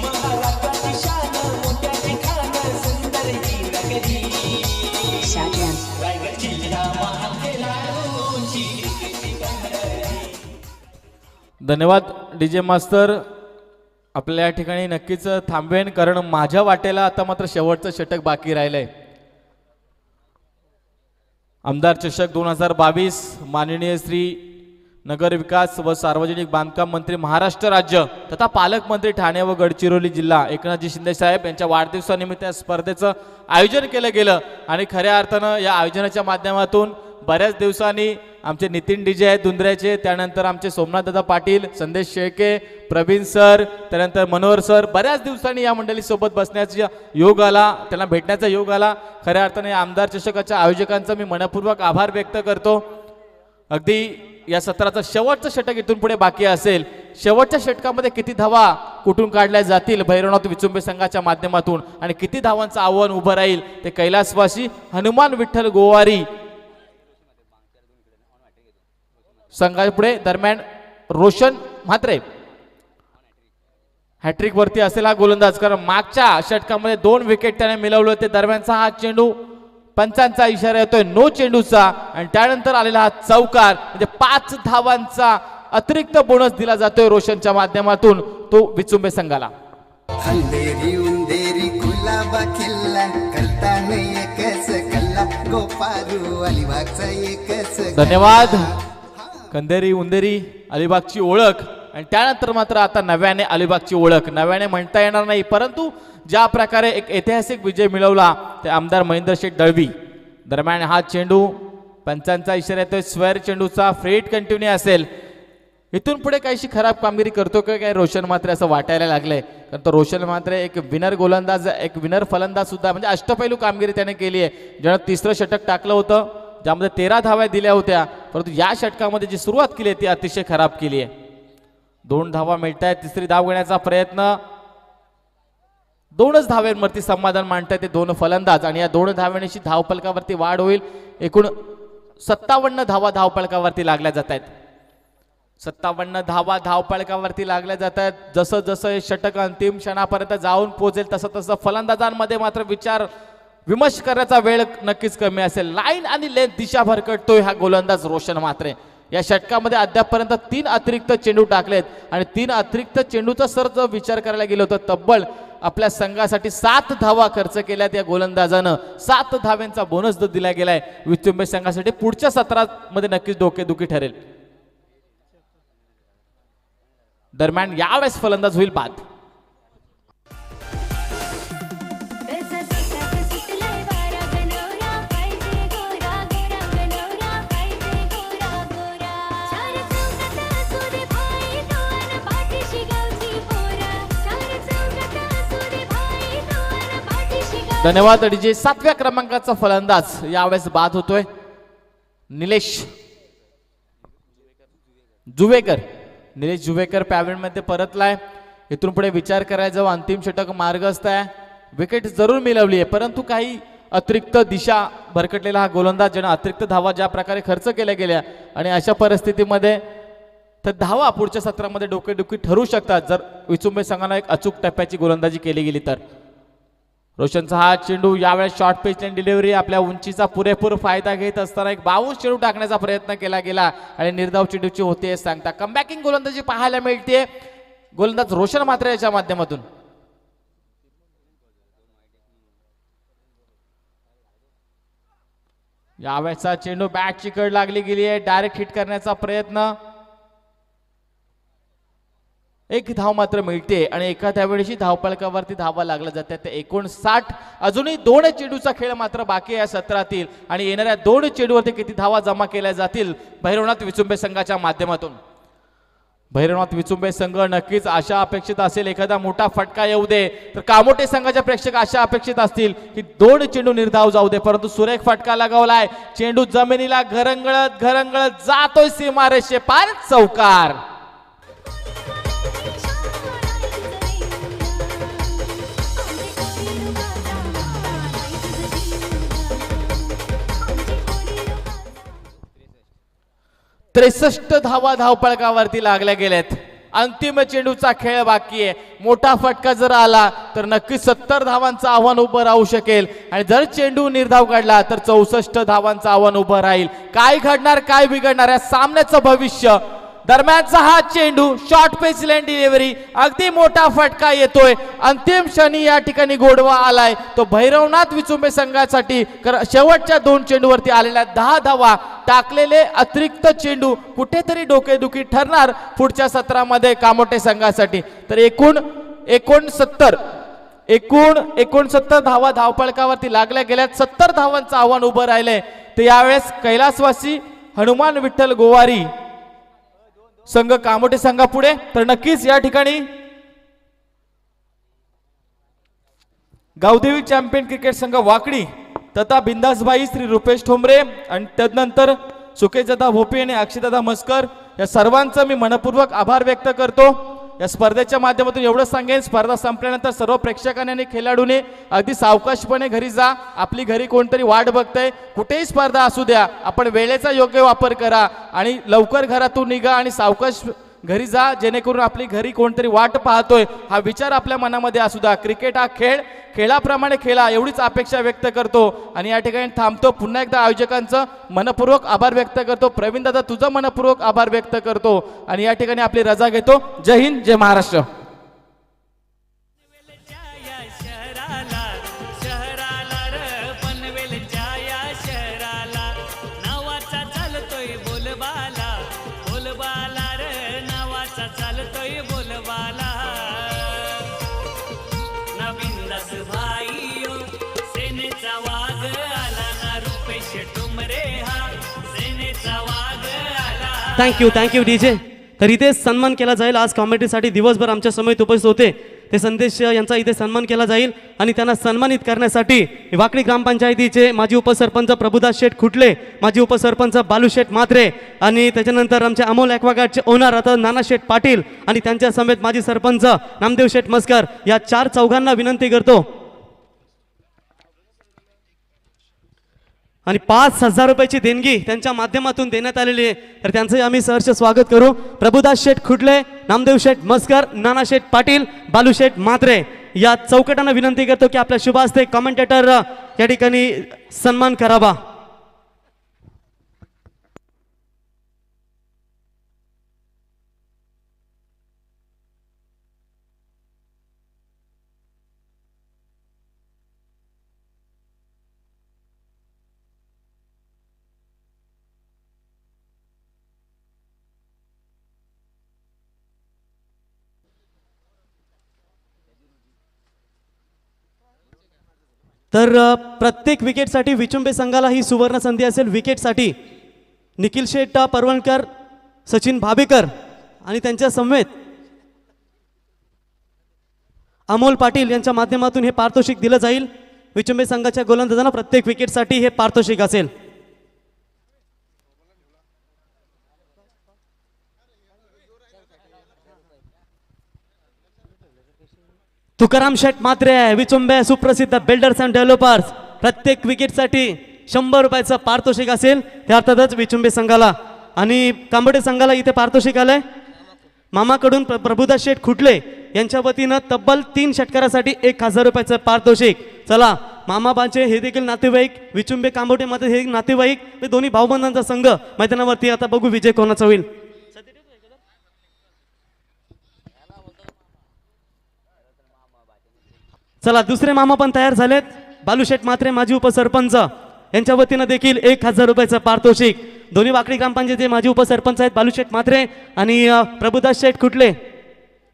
महाराष्ट्राची शान मोत्याची खान सुंदर ही नगरी. रायगड जिल्हा महाखेळाडूंची कीर्ती बहरली. धन्यवाद डीजे मास्तर. आपल्या या ठिकाणी नक्कीच थांबवेन कारण माझ्या वाटेला आता मात्र शेवटचं षटक बाकी राहिलंय. आमदार चषक 2022 माननीय श्री नगर विकास व सार्वजनिक बांधकाम मंत्री महाराष्ट्र राज्य तथा पालकमंत्री ठाणे व गडचिरोली जिल्हा एकनाथजी शिंदे साहेब यांच्या वाढदिवसानिमित्त या स्पर्धेचं आयोजन केलं गेलं. आणि खऱ्या अर्थानं या आयोजनाच्या माध्यमातून बऱ्याच दिवसांनी आमचे नितीन डीजे आहेत दुंद्र्याचे, त्यानंतर आमचे सोमनाथदादा पाटील, संदेश शेळके, प्रवीण सर, त्यानंतर मनोहर सर, बऱ्याच दिवसांनी या मंडळीसोबत बसण्याचा योग आला, त्यांना भेटण्याचा योग आला. खऱ्या अर्थाने आमदार चषकाच्या आयोजकांचा मी मनपूर्वक आभार व्यक्त करतो. अगदी या सत्राचं शेवटचं षटक इथून पुढे बाकी असेल. शेवटच्या षटकामध्ये किती धावा कुठून काढल्या जातील भैरवनाथ विचुंबे संघाच्या माध्यमातून आणि किती धावांचं आव्हान उभं राहील ते कैलासवासी हनुमान विठ्ठल गोवारी संघापुढे. दरम्यान रोशन म्हात्रे हॅट्रिक वरती असेल हा गोलंदाज, कारण मागच्या षटकामध्ये 2 विकेट त्याने मिळवले होते. दरम्यानचा हा चेंडू पंचांचा इशारा येतोय नो चेंडूचा आणि त्यानंतर आलेला हा चौकार म्हणजे 5 धावांचा अतिरिक्त बोनस दिला जातोय रोशनच्या माध्यमातून तो विचुंबे संघाला. अंधेरी उंदेरी गुलाबा किल्ला कलतान एकच कल्ला गोपारू अलिबागचा एकच. धन्यवाद. कंदेरी उंदेरी अलिबागची ओळख आणि त्यानंतर मात्र आता नव्याने अलिबागची ओळख. नव्याने म्हणता येणार नाही परंतु ज्या प्रकारे एक ऐतिहासिक विजय मिळवला ते आमदार महेंद्र शेठ दळवी. दरम्यान हा चेंडू पंचांचा इशारा येतोय स्क्वेअर चेंडूचा, फ्रेट कंटिन्यू असेल. इथून पुढे काहीशी खराब कामगिरी करतो का काय रोशन मात्रे असं वाटायला लागलंय. कारण तो रोशन मात्रे एक विनर गोलंदाज, एक विनर फलंदाज सुद्धा, म्हणजे अष्टपैलू कामगिरी त्याने केली आहे. ज्यानं 3रं षटक टाकलं होतं ज्यामध्ये 13 धावा दिल्या होत्या, परंतु या षटकामध्ये जी सुरुवात केली आहे ती अतिशय खराब केली आहे. 2 धावा मिळत आहेत. 3री धाव घेण्याचा प्रयत्न, 2च धाव्यांवरती समाधान मांडतायत ते 2 फलंदाज आणि या 2 धाव्यांशी धावफलकावरती वाढ होईल. एकूण 57 धावा धावफलकावरती लागल्या जात आहेत. 57 धावा धावफलकावरती लागल्या जात आहेत. जसं जसं हे षटक अंतिम क्षणापर्यंत जाऊन पोहोचेल तसं तसं फलंदाजांमध्ये मात्र विचार विमर्श करण्याचा वेळ नक्कीच कमी असेल. लाईन आणि लेंथ दिशा भरकटतोय हा गोलंदाज रोशन मात्रे. या षटकामध्ये अद्यापर्यंत 3 अतिरिक्त चेंडू टाकलेत आणि 3 अतिरिक्त चेंडूचा सर जर विचार करायला गेलो तर तब्बल आपल्या संघासाठी 7 धावा खर्च केल्यात या गोलंदाजानं. 7 धाव्यांचा बोनस दिला गेलाय विचुंबे संघासाठी. पुढच्या सत्रामध्ये नक्कीच डोकेदुखी ठरेल. दरम्यान यावेळेस फलंदाज होईल बाद. सुटलाय वारा धन्यवाद डीजे. 7व्या क्रमांकाचा फलंदाज यावेळेस बाद होतोय निलेश जुवेकर. निलेश जुवेकर पॅव्हलियनमध्ये परतलाय. इथून पुढे विचार करायचा जेव्हा अंतिम षटक मार्गस्थ आहे. विकेट जरूर मिळवली आहे परंतु काही अतिरिक्त दिशा भरकटलेला हा गोलंदाज ज्याने अतिरिक्त धावा ज्या प्रकारे खर्च केल्या गेल्या आणि अशा परिस्थितीमध्ये तर धावा पुढच्या सत्रामध्ये डोकेदुखी ठरू शकतात जर विचुंबे संघाने एक अचूक टप्प्याची गोलंदाजी केली गेली तर. रोशनचा हा चेंडू यावेळेस शॉर्ट पिच लाईन डिलिव्हरी आपल्या उंचीचा पुरेपूर फायदा घेत असताना एक 52 चेंडू टाकण्याचा प्रयत्न केला गेला आणि निर्धाव चेंडूची होते सांगता कमबॅकिंग गोलंदाजी पाहायला मिळते गोलंदाज रोशन मात्र याच्या माध्यमातून. यावेळेचा चेंडू बॅटची कड लागली गेली आहे. डायरेक्ट हिट करण्याचा प्रयत्न. एक धाव मात्र मिळते आणि एखाद्या वेळेशी धावपळकावरती धावा लागल्या जातात. ते 59. अजूनही 2 चेंडूचा खेळ मात्र बाकी आहे या सत्रातील आणि येणाऱ्या 2 चेंडूवरती किती धावा जमा केल्या जातील भैरवनाथ विचुंबे संघाच्या माध्यमातून. भैरवनाथ विचुंबे संघ नक्कीच आशा अपेक्षित असेल एखादा मोठा फटका येऊ दे तर कामोटे संघाच्या प्रेक्षक आशा अपेक्षित असतील की 2 चेंडू निर्धाव जाऊ दे परंतु सुरेख फटका लगावलाय. चेंडू जमिनीला घरंगळत जातोय सीमारेषे पार चौकार. त्रेसष्ट धावा धावपळकावरती लागल्या गेल्यात. अंतिम चेंडूचा खेळ बाकी आहे. मोठा फटका जर आला तर नक्कीच 70 धावांचं आव्हान उभं राहू शकेल आणि जर चेंडू निर्धाव काढला तर 64 धावांचं आव्हान उभं राहील. काय घडणार काय बिघडणार या सामन्याचं भविष्य. दरम्यानचा हा चेंडू शॉर्ट पिच लाईन डिलिव्हरी अगदी मोठा फटका येतोय. अंतिम क्षणी या ठिकाणी गोडवा आलाय तो भैरवनाथ विचुंबे संघासाठी. शेवटच्या 2 चेंडूवरती आलेल्या 10 धावा टाकलेले अतिरिक्त चेंडू कुठेतरी डोकेदुखी ठरणार पुढच्या सत्रामध्ये कामोटे संघासाठी. तर एकूण 69 धावा धावपळकावरती लागल्या गेल्यात. 70 धावांचं आव्हान उभं राहिलंय. तर यावेळेस कैलासवासी हनुमान विठ्ठल गोवारी संघ कामोटे संघापुढे. तर नक्कीच या ठिकाणी गावदेवी चॅम्पियन क्रिकेट संघ वाकडी तथा बिंदासबाई श्री रुपेश ठोंबरे आणि त्यानंतर सुकेशदादा भोपी आणि अक्षयदादा मस्कर या सर्वांचं मी मनपूर्वक आभार व्यक्त करतो. या स्पर्धेच्या माध्यमातून एवढं सांगेन स्पर्धा संपल्यानंतर सर्व प्रेक्षकांनी आणि खेळाडूंनी अगदी सावकाशपणे घरी जा. आपली घरी कोणतरी वाट बघतंय. कुठेही स्पर्धा असू द्या आपण वेळेचा योग्य वापर करा आणि लवकर घरातून निघा आणि सावकाश घरी जा जेणेकरून आपली घरी कोणतरी वाट पाहतोय हा विचार आपल्या मनामध्ये असू द्या. क्रिकेट हा खेळ खेळाप्रमाणे खेळा एवढीच अपेक्षा व्यक्त करतो आणि या ठिकाणी थांबतो. पुन्हा एकदा आयोजकांचं मनपूर्वक आभार व्यक्त करतो. प्रवीण दादा तुझं मनपूर्वक आभार व्यक्त करतो आणि या ठिकाणी आपली रजा घेतो. जय हिंद जय महाराष्ट्र. शहराला र पनवेलच्या या शहराला नावाचा चालतोय बोलबाला बोलबाला र नावाचा चालतोय बोलबाला. नविंदास भाईयो सेनेचा वाघ आला ना रुपेश ठोंबरे हा सेनेचा वाघ आला. Thank you DJ. तर इथे सन्मान केला जाईल. आज कॉमेंट्रीसाठी दिवसभर आमच्या समोर उपस्थित होते ते संदेश यांचा इथे सन्मान केला जाईल आणि त्यांना सन्मानित करण्यासाठी वाकडी ग्रामपंचायतीचे माजी उपसरपंच प्रभुदास शेठ खुटले, माजी उपसरपंच बालू शेठ म्हात्रे आणि त्याच्यानंतर आमचे अमोल ॲक्वागार्डचे ओनर आता नाना शेठ पाटील आणि त्यांच्या समेत माजी सरपंच नामदेव शेठ मस्कर या 4 चौघांना विनंती करतो आणि 5,000 रुपयाची देणगी त्यांच्या माध्यमातून देण्यात आलेली आहे. तर त्यांचंही आम्ही सहर्ष स्वागत करू. प्रभुदास शेठ खुटले, नामदेव शेठ मस्कर, नाना शेठ पाटील, बालू शेठ म्हात्रे या चौकटांना विनंती करतो की आपल्या शुभ हस्ते कमेंटेटर या ठिकाणी सन्मान करावा. तर प्रत्येक विकेटसाठी विचुंबे संघाला ही सुवर्ण संधी असेल. विकेटसाठी निखिल शेठ परवणकर, सचिन भाबेकर आणि त्यांच्या समवेत अमोल पाटील यांच्या माध्यमातून हे पारितोषिक दिलं जाईल. विचुंबे संघाच्या गोलंदाजांना प्रत्येक विकेटसाठी हे पारितोषिक असेल. तुकाराम शेठ म्हात्रे, विचुंबे सुप्रसिद्ध बिल्डर्स अँड डेव्हलपर्स, प्रत्येक विकेटसाठी 100 रुपयाचं पारितोषिक असेल. त्या अर्थातच विचुंबे संघाला आणि कांबोडे संघाला इथे पारितोषिक आलंय मामाकडून प्रभुदास शेठ खुटले यांच्या वतीनं तब्बल 3 षटकारासाठी 1000 रुपयाचं पारितोषिक. चला मामाबांचे हे देखील नातेवाईक, विचुंबे कांबोटे मध्ये हे नातेवाईक, हे दोन्ही भाऊबंधांचा संघ मैदानावरती. आता बघू विजय कोणाचा होईल. चला दुसरे मामा पण तयार झालेत. बालूशेठ म्हात्रे माजी उपसरपंच यांच्या वतीनं देखील 1000 रुपयाचं पारितोषिक. दोन्ही वाकडी ग्रामपंचायतीचे माजी उपसरपंच आहेत बालूशेठ म्हात्रे आणि प्रभुदास शेठ खुटले.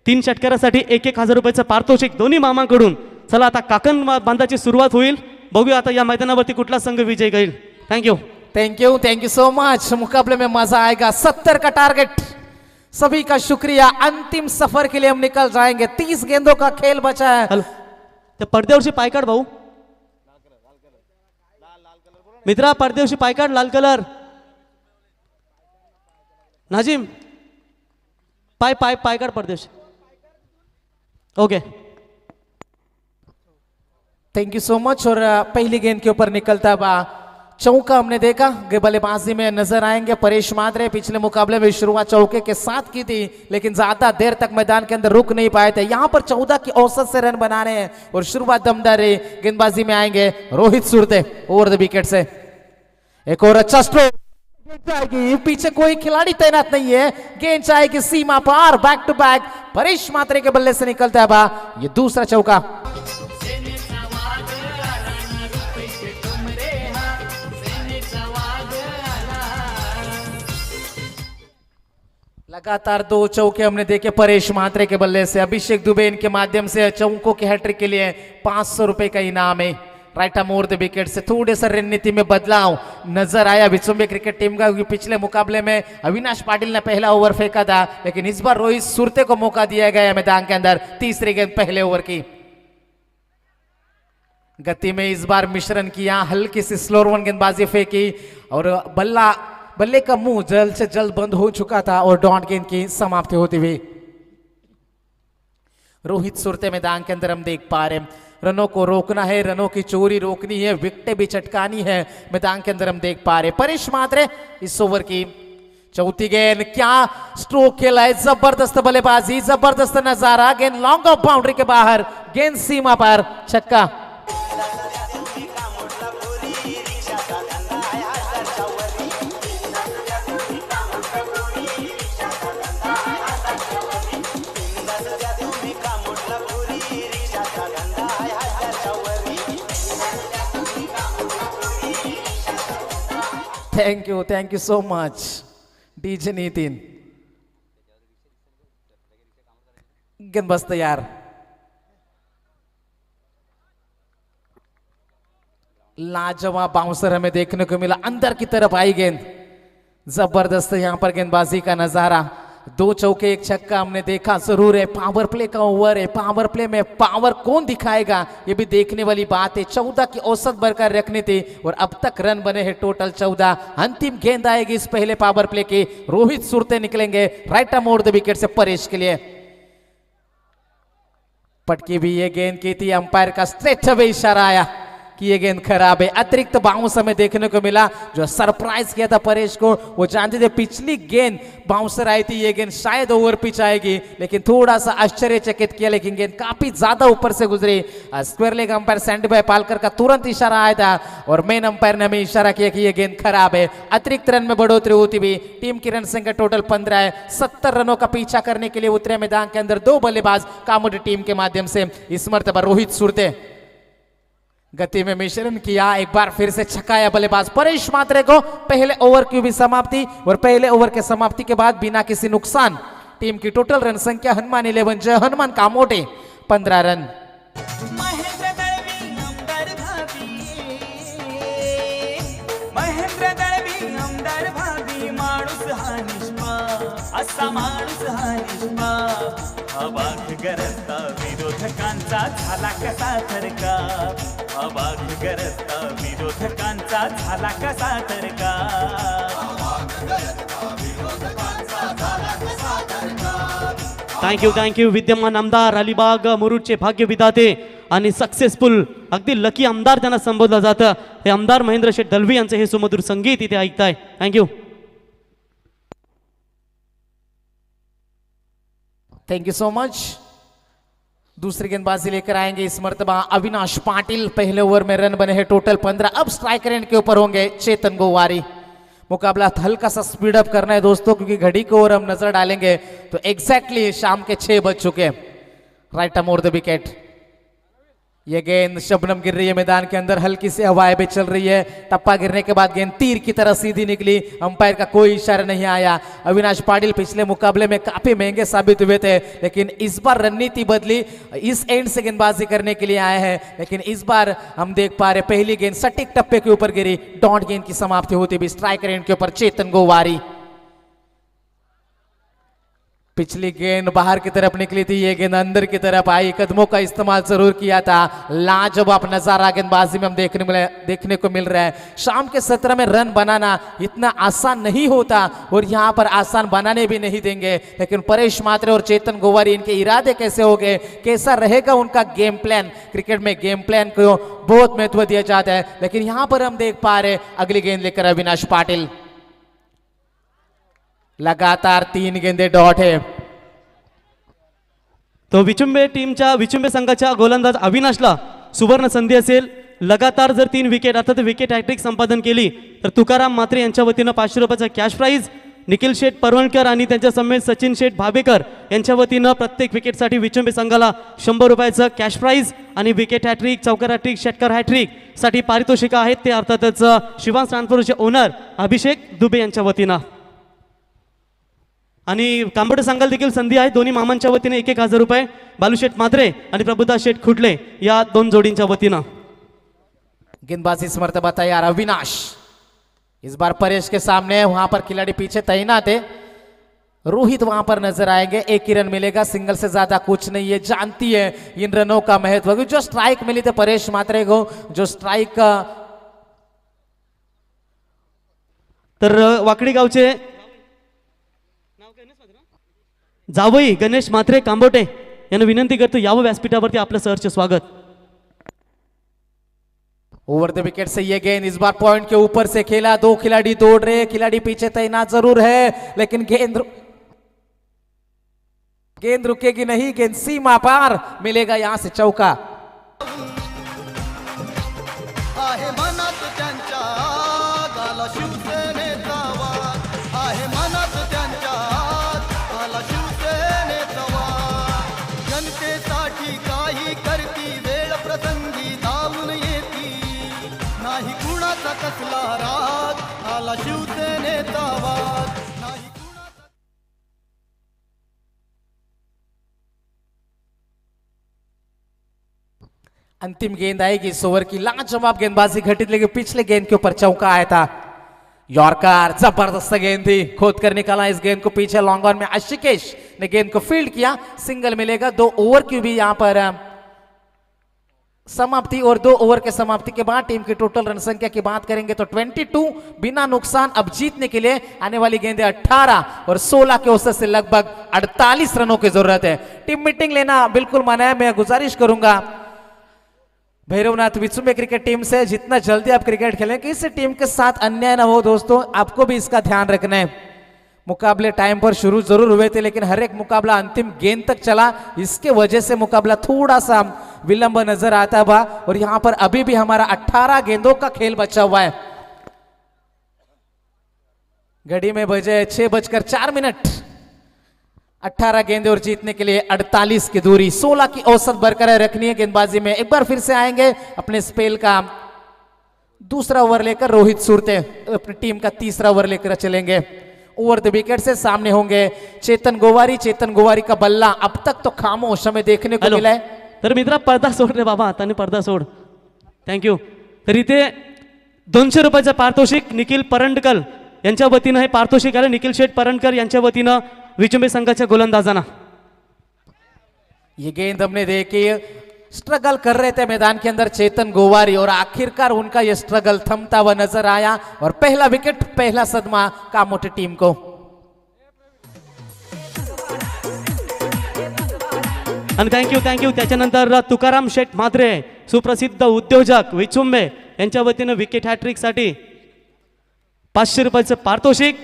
3 षटकारासाठी 1000 रुपयाचं पारितोषिक दोन्ही मामांकडून. चला आता काकण बांधाची सुरुवात होईल. बघूया आता या मैदानावरती कुठला संघ विजय घेईल. Thank you. Thank you so much. मुकाबले में मजा आएगा. 70 का टारगेट. सभी का शुक्रिया. अंतिम सफर के लिए हम निकल जाएंगे. 30 गेंदों का खेल बचा है. हॅलो, त्या पडद्यावरची पायकाड भाऊ, मित्रा पडद्यावरची पायकाड लाल कलर. नाजिम पायकाड पडद्यावरची. Okay thank you so much. और पहली गेंद के ऊपर निकलता हुआ चौका हमने देखा. बल्लेबाजी में नजर आएंगे परेश म्हात्रे. पिछले मुकाबले में शुरुआत चौके के साथ की थी, लेकिन ज्यादा देर तक मैदान के अंदर रुक नहीं पाए थे. यहाँ पर 14 की औसत से रन बना रहे हैं और शुरुआत दमदार रही. गेंदबाजी में आएंगे Rohit Surte over the wicket से. एक और अच्छा स्ट्रोक जाएगी. पीछे कोई खिलाड़ी तैनात नहीं है. गेंद जाएगी सीमा पार. Back to back Paresh Mhatre के बल्ले से निकलता है ये दूसरा चौका. सेनेचा वाघ आला ना रुपेश ठुमरे हा, सेनेचा वाघ आला. लगातार 2 चौके हमने देखे परेश म्हात्रे के बल्ले से. अभिषेक दुबे इनके माध्यम से चौकों के हैट्रिक के लिए 500 रुपए का इनाम है. Right arm over the wicket से थोड़े सा रणनीति में बदलाव नजर आया विचुंबे क्रिकेट टीम का. पिछले मुकाबले में अविनाश पाटिल ने पहला ओवर फेंका था, लेकिन इस बार रोहित सुरते को मौका दिया गया मैदान के अंदर. तीसरी गेंद पहले ओवर की. गति में इस बार मिश्रण किया. हल्की सी स्लोर वन गेंदबाजी फेंकी और बल्ले का मुंह जल्द से जल्द बंद हो चुका था और डॉट गेंद की समाप्ति होती हुई. रोहित सुरते मैदान के अंदर हम देख पा रहे हैं. रनों को रोकना है, रनों की चोरी रोकनी है, विकेटें भी चटकानी है. मैदान के अंदर हम देख पा रहे परेश म्हात्रे इस ओवर की चौथी गेंद. क्या स्ट्रोक खेला है. जबरदस्त बल्लेबाजी, जबरदस्त नजारा. गेंद लॉन्ग ऑफ बाउंड्री के बाहर, गेंद सीमा पर, छक्का. Thank you so much DJ Nitin. गेंद बस तैयार. लाजवाब बाउंसर हमें देखने को मिला. अंदर की तरफ आई गेंद. जबरदस्त यहां पर गेंदबाजी का नजारा. 2 चौके 1 छक्का हमने देखा. जरूर है पावर प्ले का ओवर है. पावर प्ले में पावर कौन दिखाएगा ये भी देखने वाली बात है. 14 की औसत बरकरार रखनी थी और अब तक रन बने हैं टोटल 14. अंतिम गेंद आएगी इस पहले पावर प्ले की. रोहित सुरते निकलेंगे right arm over the wicket से परेश के लिए. पटकी भी ये गेंद की थी. अंपायर का स्ट्रेट अवे इशारा आया कि ये गेंद खराब है. अतिरिक्त बाउंस हमें देखने को मिला जो सरप्राइज किया था परेश को. वो जानते थे पिछली गेंद बाउंसर आई थी, ये गेंद शायद ओवर पिच आएगी, लेकिन थोड़ा सा आश्चर्यचकित किया. लेकिन गेंद काफी ज्यादा ऊपर से गुजरी. स्क्वायर लेग अंपायर सैंडी भाई पालकर का तुरंत इशारा आया था और मेन अंपायर ने हमें इशारा किया कि ये गेंद खराब है. अतिरिक्त रन में बढ़ोतरी होती हुई टीम की रन संख्या टोटल 15 है. 70 रनों का पीछा करने के लिए उतरे मैदान के अंदर 2 बल्लेबाज कामोडी टीम के माध्यम से. इस मर्तबा रोहित सुरते गति में मिश्रण किया. एक बार फिर से छकाया बल्लेबाज परेश म्हात्रे को. पहले ओवर की भी समाप्ति और पहले ओवर के समाप्ति के बाद बिना किसी नुकसान टीम की टोटल रन संख्या हनुमान 11 जय हनुमान कामोटे 15 रन. महेंद्र दळवी आमदार भाभी, महेंद्र दळवी आमदार भाभी, माणूस हा निष्पा असा माणूस हा निष्पाप अवाक गरजता विरोधकांचा झाला कसा थरकाप अवाक गरजता विरोधकांचा झाला कसा थरकाप थँक्यू विद्यमान आमदार अलिबाग मुरुडचे भाग्य विधाते आणि सक्सेसफुल अगदी लकी आमदार त्यांना संबोधलं जातं हे आमदार महेंद्र शेठ दलवी यांचं हे सुमधुर संगीत इथे ऐकताय. Thank you. Thank you so much. दूसरी गेंदबाजी लेकर आएंगे इस मर्तबा अविनाश पाटिल. पहले ओवर में रन बने हैं टोटल 15. अब स्ट्राइकर एंड के ऊपर होंगे चेतन गोवारी. मुकाबला हल्का सा स्पीड अप करना है दोस्तों, क्योंकि घड़ी को और हम नजर डालेंगे तो एग्जैक्टली शाम के 6 बज चुके हैं. Right अमोर the wicket. ये गेंद शबनम गिर रही है मैदान के अंदर, हल्की सी हवाएं भी चल रही है. टप्पा गिरने के बाद गेंद तीर की तरह सीधी निकली. अंपायर का कोई इशारा नहीं आया. अविनाश पाटिल पिछले मुकाबले में काफी महंगे साबित हुए थे, लेकिन इस बार रणनीति बदली. इस एंड से गेंदबाजी करने के लिए आए हैं, लेकिन इस बार हम देख पा रहे पहली गेंद सटीक टप्पे के ऊपर गिरी. डॉट गेंद की समाप्ति होती भी स्ट्राइकर एंड के ऊपर चेतन गोवारी. पिछली गेंद बाहर की तरफ निकली थी, ये गेंद अंदर की तरफ आई. कदमों का इस्तेमाल जरूर किया था. लाजवाब नजारा गेंदबाजी में हम देखने को मिल रहा है. शाम के 17 में रन बनाना इतना आसान नहीं होता और यहाँ पर आसान बनाने भी नहीं देंगे. लेकिन परेश मात्रे और चेतन गोवारी, इनके इरादे कैसे हो गए, कैसा रहेगा उनका गेम प्लान. क्रिकेट में गेम प्लान को बहुत महत्व दिया जाता है, लेकिन यहाँ पर हम देख पा रहे अगली गेंद लेकर अविनाश पाटिल. लगातार 3 गेंदे डॉट है. तो विचुंबे संघाच्या गोलंदाज अविनाशला सुवर्ण संधी असेल. लगातार जर 3 विकेट अर्थात विकेट हॅट्रिक संपादन केली तर तुकाराम मात्रे यांच्या वतीनं 500 रुपयाचा कॅश प्राइज. निखिल शेठ परवणकर आणि त्यांच्या समेत सचिन शेठ भाबेकर यांच्या वतीनं प्रत्येक विकेटसाठी विचुंबे संघाला 100 रुपयाचं कॅश प्राइज आणि विकेट हॅट्रिक, चौकार हॅट्रिक, षटकार हॅट्रिक साठी पारितोषिक आहेत. ते अर्थातच शिवांश ट्रान्सफरचे ओनर अभिषेक दुबे यांच्या वतीनं. आणि कांबोटे संघाला देखील संधी आहे. दोन्ही मामांच्या वतीने 1,000 रुपये. बालूशेठ मात्रे आणि प्रभुदास शेठ खुटले या 2 जोडींच्या वतीनं. गेंदबाजी इस मर्तबा तैयार अविनाश. इस बार परेश के सामने, वहां पर खिलाड़ी पीछे तैनात है. रोहित वहां पर नजर आएंगे. 1 ही रन मिलेगा, सिंगल से ज्यादा कुछ नहीं है. जानती है इन रनों का महत्व. जो स्ट्राइक मिली थी परेश मात्रे को, जो स्ट्राइक तर वाकडी गावचे जावई गणेश मात्रे कांबोटे यांना विनंती करतो यावं व्यासपीठावरती. आपलं सहर्ष स्वागत. ओवर द विकेट से ये गेंद इस बार पॉइंट के ऊपर से खेला. 2 खिलाड़ी दौड़ रहे, खिलाड़ी पीछे तैनात जरूर है, लेकिन गेंद रुकेगी नहीं. गेंद सीमा पार. मिलेगा यहां से चौका. आहे मनात त्यांच्या आला शिवसेनेचा वाद. आहे मनात त्यांच्या आला शिवसेनेचा वाद. जनतेसाठी काही करती, वेळ प्रसंगी धावून येती. नाही कुणाचा कसला राग, आला शिवसेनेचा वाद. नाही कुणाचा. अंतिम गेंद आएगी इस ओवर की. लाजवाब गेंदबाजी घटित, लेकिन पिछले गेंद के ऊपर चौका आया था. यॉर्कर जबरदस्त गेंद थी, खोद कर निकाला इस गेंद को पीछे. लॉन्ग ऑन में आशिकेश ने गेंद को फील्ड किया. सिंगल मिलेगा. 2 ओवर की भी यहां पर समाप्ति, और 2 ओवर के समाप्ति के बाद टीम की टोटल रन संख्या की बात करेंगे तो 22 बिना नुकसान. अब जीतने के लिए आने वाली गेंदें 18 और 16 के औसत से लगभग 48 रनों की जरूरत है. टीम मीटिंग लेना बिल्कुल मना है. मैं गुजारिश करूंगा भैरवनाथ विचुंबे क्रिकेट टीम से, जितना जल्दी आप क्रिकेट खेलें, किसी टीम के साथ अन्याय ना हो दोस्तों. आपको भी इसका ध्यान रखना है. मुकाबले टाइम पर शुरू जरूर हुए थे, लेकिन हर एक मुकाबला अंतिम गेंद तक चला. इसके वजह से मुकाबला थोड़ा सा विलंब नजर आता हुआ. और यहां पर अभी भी हमारा 18 गेंदों का खेल बचा हुआ है. घड़ी में बजे 6:04. 18 गेंदे और जीतने के लिए 48 की दूरी. 16 की औसत बरकरार रखनी है गेंदबाजी में. एक बार फिर से आएंगे अपने स्पेल का दूसरा ओवर लेकर. रोहित सुरते अपनी टीम का तीसरा ओवर लेकर चलेंगे. ओवर द विकेट से सामने होंगे चेतन गोवारी. चेतन गोवारी का बल्ला अब तक तो खामोश हमें देखने को मिला है. तर मित्रा पडदा सोड रे बाबा, हाताने पडदा सोड. थँक्यू. तर इथे 200 रुपयाचं पारितोषिक निखिल परंडकर यांच्या वतीनं हे पारितोषिक आलं. निखिल शेठ परंडकर यांच्या वतीनं विचुंबे संघाच्या गोलंदाजांना. ये गेंद हमने देखी, स्ट्रगल कर रहे थे मैदान के अंदर चेतन गोवारी और आखिरकार उनका ये स्ट्रगल थमता हुआ नजर आया और पहला विकेट, पहला सदमा कामोटे टीम को. आणि थँक्यू. त्याच्यानंतर तुकाराम शेठ म्हात्रे सुप्रसिद्ध उद्योजक विचुंबे यांच्या वतीनं विकेट हॅट्रिक साठी 500 रुपयाचं पारितोषिक.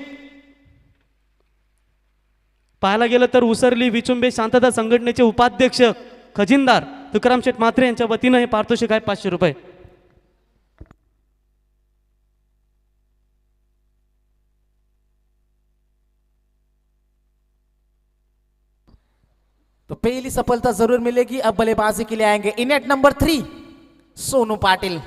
पाहायला गेलं तर उसरली विचुंबे शांतता संघटनेचे उपाध्यक्ष खजिनदार तुकाराम शेठ म्हात्रे यांच्या वतीनं हे पारितोषिक आहे 500 रुपये. तो पहली सफलता जरूर मिलेगी. अब बल्लेबाजी के लिए आएंगे इनेट नंबर 3 सोनू पाटिल.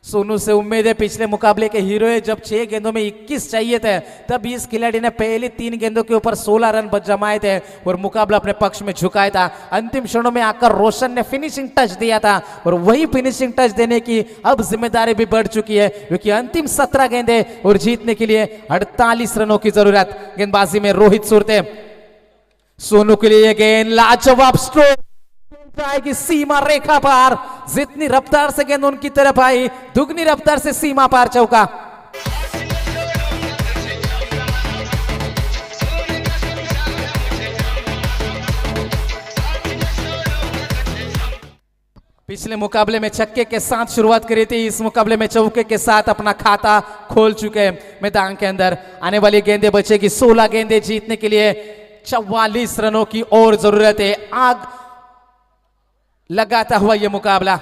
सोनू से उम्मीद है, पिछले मुकाबले के हीरो है. जब 6 गेंदों में 21 चाहिए थे तब इस खिलाड़ी ने पहली 3 गेंदों के ऊपर 16 रन जमाए थे और मुकाबला अपने पक्ष में झुकाया था. अंतिम क्षणों में आकर रोशन ने फिनिशिंग टच दिया था और वही फिनिशिंग टच देने की अब जिम्मेदारी भी बढ़ चुकी है क्योंकि अंतिम 17 गेंदे और जीतने के लिए 48 रनों की जरूरत. गेंदबाजी में रोहित सुरते. सोनू के लिए गेंद, लाजवाब स्ट्रोक आएगी सीमा रेखा पार. जितनी रफ्तार से गेंद उनकी तरफ आई, दुगनी रफ्तार से सीमा पार चौका. पिछले मुकाबले में छक्के के साथ शुरुआत करी थी, इस मुकाबले में चौके के साथ अपना खाता खोल चुके हैं मैदान के अंदर. आने वाली गेंदें बचेगी 16 गेंदें जीतने के लिए 44 रनों की और जरूरत है. आग लगाता हुआ यह मुकाबला.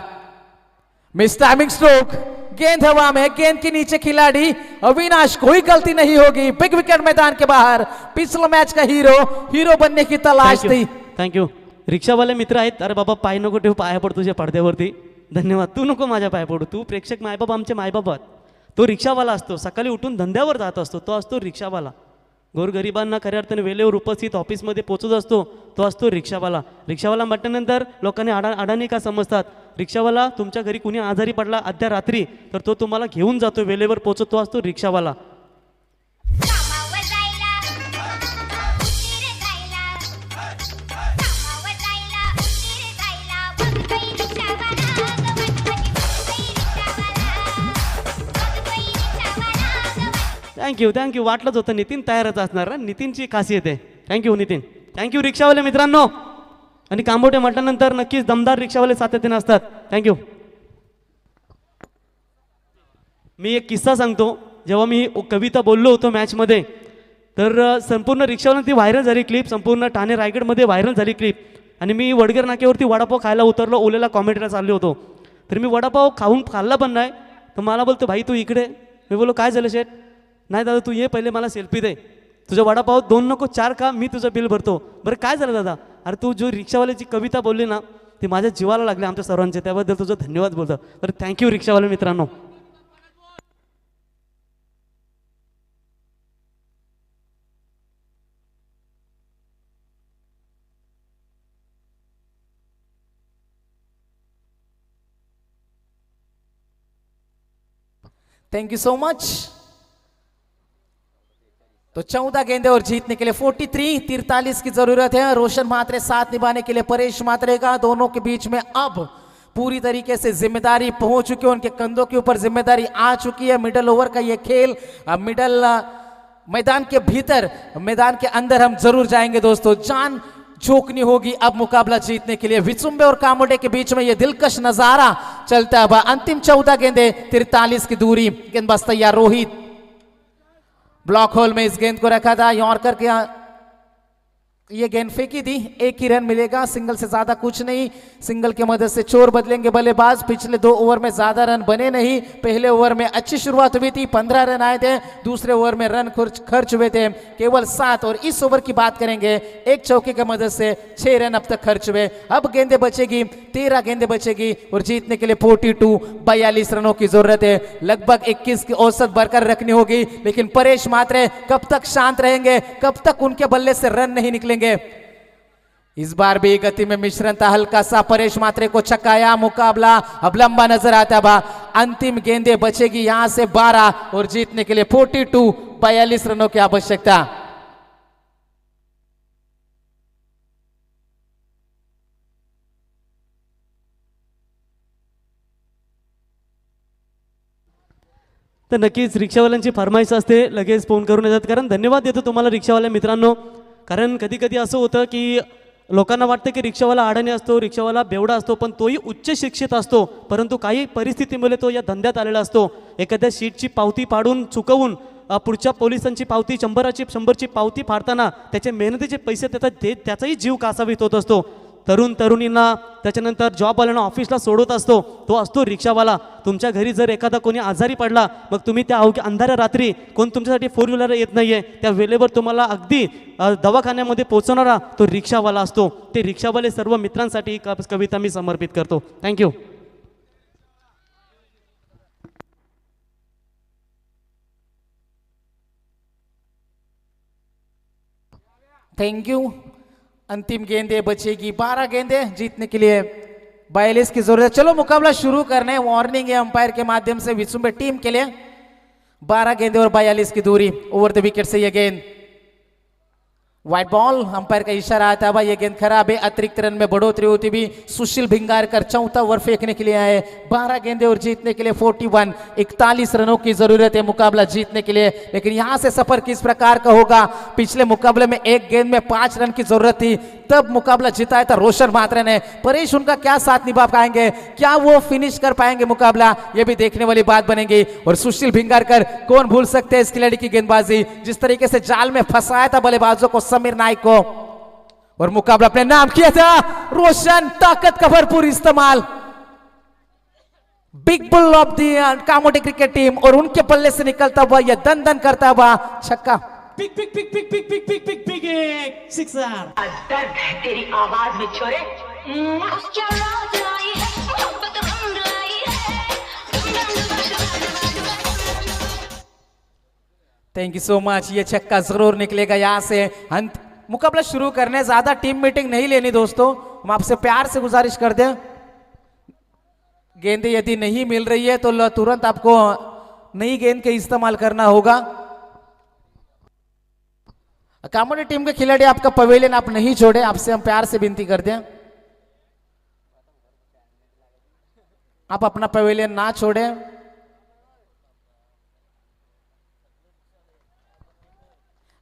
मिस टाइमिंग स्ट्रोक, गेंद हवा में, गेंद के नीचे खिलाड़ी अविनाश. कोई गलती नहीं होगी. बिग विकेट मैदान के बाहर. पिछले मैच का हीरो बनने की तलाश थी. थँक्यू. रिक्षावाले मित्र आहेत. अरे बाबा पाय नको ठेवू, पाया पड तुझ्या पडद्यावरती. धन्यवाद. तू नको माझ्या पाया पडू. तू प्रेक्षक मायबाप, आमचे मायबाप आहेत. तो रिक्षावाला असतो, सकाळी उठून धंद्यावर जात असतो, तो असतो रिक्षावाला. गोरगरिबांना खऱ्या अर्थाने वेळेवर उपस्थित ऑफिसमध्ये पोहोचत असतो, तो असतो रिक्षावाला. रिक्षावाला म्हटल्यानंतर लोकांनी अडाणी का समजतात. रिक्षावाला तुमच्या घरी कुणी आजारी पडला अर्ध्या रात्री तर तो तुम्हाला घेऊन जातो, वेळेवर पोहोचतो, तो असतो रिक्षावाला. कामावर जायला उशीर जायला, कामावर जायला उशीर जायला, बघतोय रिक्षावाला, थँक्यू. वाटलंच होतं नितीन तयारच असणार. नितीनची खासियत आहे. थँक्यू नितीन. थँक्यू रिक्षावाले मित्रांनो. आणि कांबोटे म्हटल्यानंतर नक्कीच दमदार रिक्षावाले सातत्याने असतात. थँक्यू. मी एक किस्सा सांगतो. जेव्हा मी कविता बोललो होतो मॅचमध्ये तर संपूर्ण रिक्षावाला ती व्हायरल झाली क्लिप, संपूर्ण ठाणे रायगडमध्ये व्हायरल झाली क्लिप. आणि मी वडगर नाक्यावरती वडापाव खायला उतरलो, ओलेला कॉमेडीला चाललो होतो. तर मी वडापाव खाल्ला पण नाही. तर मला बोलतो भाई तू इकडे. मी बोललो काय झालं शेठ. नाही दादा तू ये पहिले मला सेल्फी दे. तुझा वडापाव 2 नको 4 का, मी तुझं बिल भरतो. बरं काय झालं दादा. अरे तू जो रिक्षावाल्याची कविता बोलली ना ती माझ्या जीवाला लागली आमच्या सर्वांचे, त्याबद्दल तुझं धन्यवाद बोलतो. तर थँक्यू रिक्षावाले मित्रांनो. Thank you so much. तो 14 गेंदे और जीतने के लिए 43 की जरूरत है. रोशन म्हात्रे साथ निभाने के लिए परेश म्हात्रे का. दोनों के बीच में अब पूरी तरीके से जिम्मेदारी पहुंच चुकी है, उनके कंधों के ऊपर जिम्मेदारी आ चुकी है. मिडल ओवर का ये खेल अब मिडल मैदान के भीतर, मैदान के अंदर हम जरूर जाएंगे दोस्तों. जान झोंकनी होगी अब मुकाबला जीतने के लिए. विचुंबे और कामोटे के बीच में ये दिलकश नजारा चलता है. अंतिम 14 गेंदे, 43 की दूरी. गेंदबाज तैयार रोहित. ब्लॉक होल में इस गेंद को रखा था. यॉर्कर के ये गेंद फेंकी थी. 1 ही रन मिलेगा, सिंगल से ज्यादा कुछ नहीं. सिंगल की मदद से चोर बदलेंगे बल्लेबाज. पिछले 2 ओवर में ज्यादा रन बने नहीं. पहले ओवर में अच्छी शुरुआत हुई थी, 15 रन आए थे. दूसरे ओवर में रन खर्च हुए थे केवल 7. और इस ओवर की बात करेंगे, 1 चौके की मदद से 6 रन अब तक खर्च हुए. अब गेंदें बचेगी 13 गेंदें बचेगी और जीतने के लिए 42 रनों की जरूरत है. लगभग 21 की औसत बरकरार रखनी होगी. लेकिन परेश म्हात्रे कब तक शांत रहेंगे, कब तक उनके बल्ले से रन नहीं निकलेंगे. इस बार भी गति में मिश्रण था हल्का सा. परेश म्हात्रे को छक्काया. मुकाबला अब लंबा नजर आता है. अंतिम गेंदे बचेगी यहां से 12 और जीतने के लिए 42 रनों की आवश्यकता. तर नक्कीच रिक्षावाल्यांची फरमाईश असते, लगेच फोन करून येतात. कारण धन्यवाद देतो तुम्हाला रिक्षावाल्या मित्रांनो. कारण कधी कधी असं होतं की लोकांना वाटतं की रिक्षावाला अडाणी असतो, रिक्षावाला बेवडा असतो, पण तोही उच्च शिक्षित असतो. परंतु काही परिस्थितीमुळे तो या धंद्यात आलेला असतो. एखाद्या सीटची पावती पाडून चुकवून पुढच्या पोलिसांची पावती 100ची पावती फाडताना त्याचे मेहनतीचे पैसे देतात, ते त्याचाही जीव कासावीस होत असतो. तरुणींना त्याच्यानंतर जॉबवाल्यांना ऑफिसला सोडत असतो, तो असतो रिक्षावाला. तुमच्या घरी जर एखादा कोणी आजारी पडला, मग तुम्ही त्या अंधाऱ्या रात्री कोण तुमच्यासाठी 4 व्हीलर येत नाही आहे, त्या वेळेवर तुम्हाला अगदी दवाखान्यामध्ये पोहोचवणारा तो रिक्षावाला असतो. ते रिक्षावाले सर्व मित्रांसाठी ही कविता मी समर्पित करतो. थँक्यू. Thank you. अंतिम गेंदे बचेगी, 12 गेंदे जीतने के लिए 42 की जरूरत है. चलो मुकाबला शुरू करने हैं. वार्निंग है अंपायर के माध्यम से विचुम्बे टीम के लिए. 12 गेंदे और 42 की दूरी. ओवर द विकेट से यह गेंद व्हाइट बॉल. अंपायर का इशारा आता है, ये गेंद खराब है. अतिरिक्त रन में बढ़ोतरी होती भी. सुशील भिंगारकर चौथा ओवर फेंकने के लिए आए. 12 गेंदे और जीतने के लिए 41 रनों की जरूरत है मुकाबला जीतने के लिए. लेकिन यहां से सफर किस प्रकार का होगा. पिछले मुकाबले में एक गेंद में 5 रन की जरूरत थी, तब मुकाबला जिताया था रोशन मात्रे ने. परेश उनका क्या साथ निभा पाएंगे, क्या वो फिनिश कर पाएंगे मुकाबला, ये भी देखने वाली बात बनेगी. और सुशील भिंगारकर, कौन भूल सकते हैं इस खिलाड़ी की गेंदबाजी, जिस तरीके से जाल में फंसाया था बल्लेबाजों को, समीर नाइक को, और मुकाबला अपने नाम किया था. रोशन ताकत का भरपूर इस्तेमाल. Big bull of the Kamothe cricket team, और उनके पल्ले से निकलता हुआ यह दन दन करता हुआ छक्का. पिक पिक पिक पिक पिक पिक पिक पिक पिक एक सिक्सर. दर्द है तेरी आवाज में छोरे. क्या रात आई है, मोहब्बत हम लाई है. Thank you so much. ये छक्का जरूर निकलेगा यहाँ से. अंत मुकाबला शुरू करने, ज्यादा टीम मीटिंग नहीं लेनी दोस्तों, हम आपसे प्यार से गुजारिश कर दें. गेंदें यदि नहीं मिल रही है तो तुरंत आपको नई गेंद का इस्तेमाल करना होगा. कामोटी टीम के खिलाड़ी, आपका पवेलियन आप नहीं छोड़े, आपसे हम प्यार से विनती करते हैं, आप अपना पवेलियन ना छोड़े.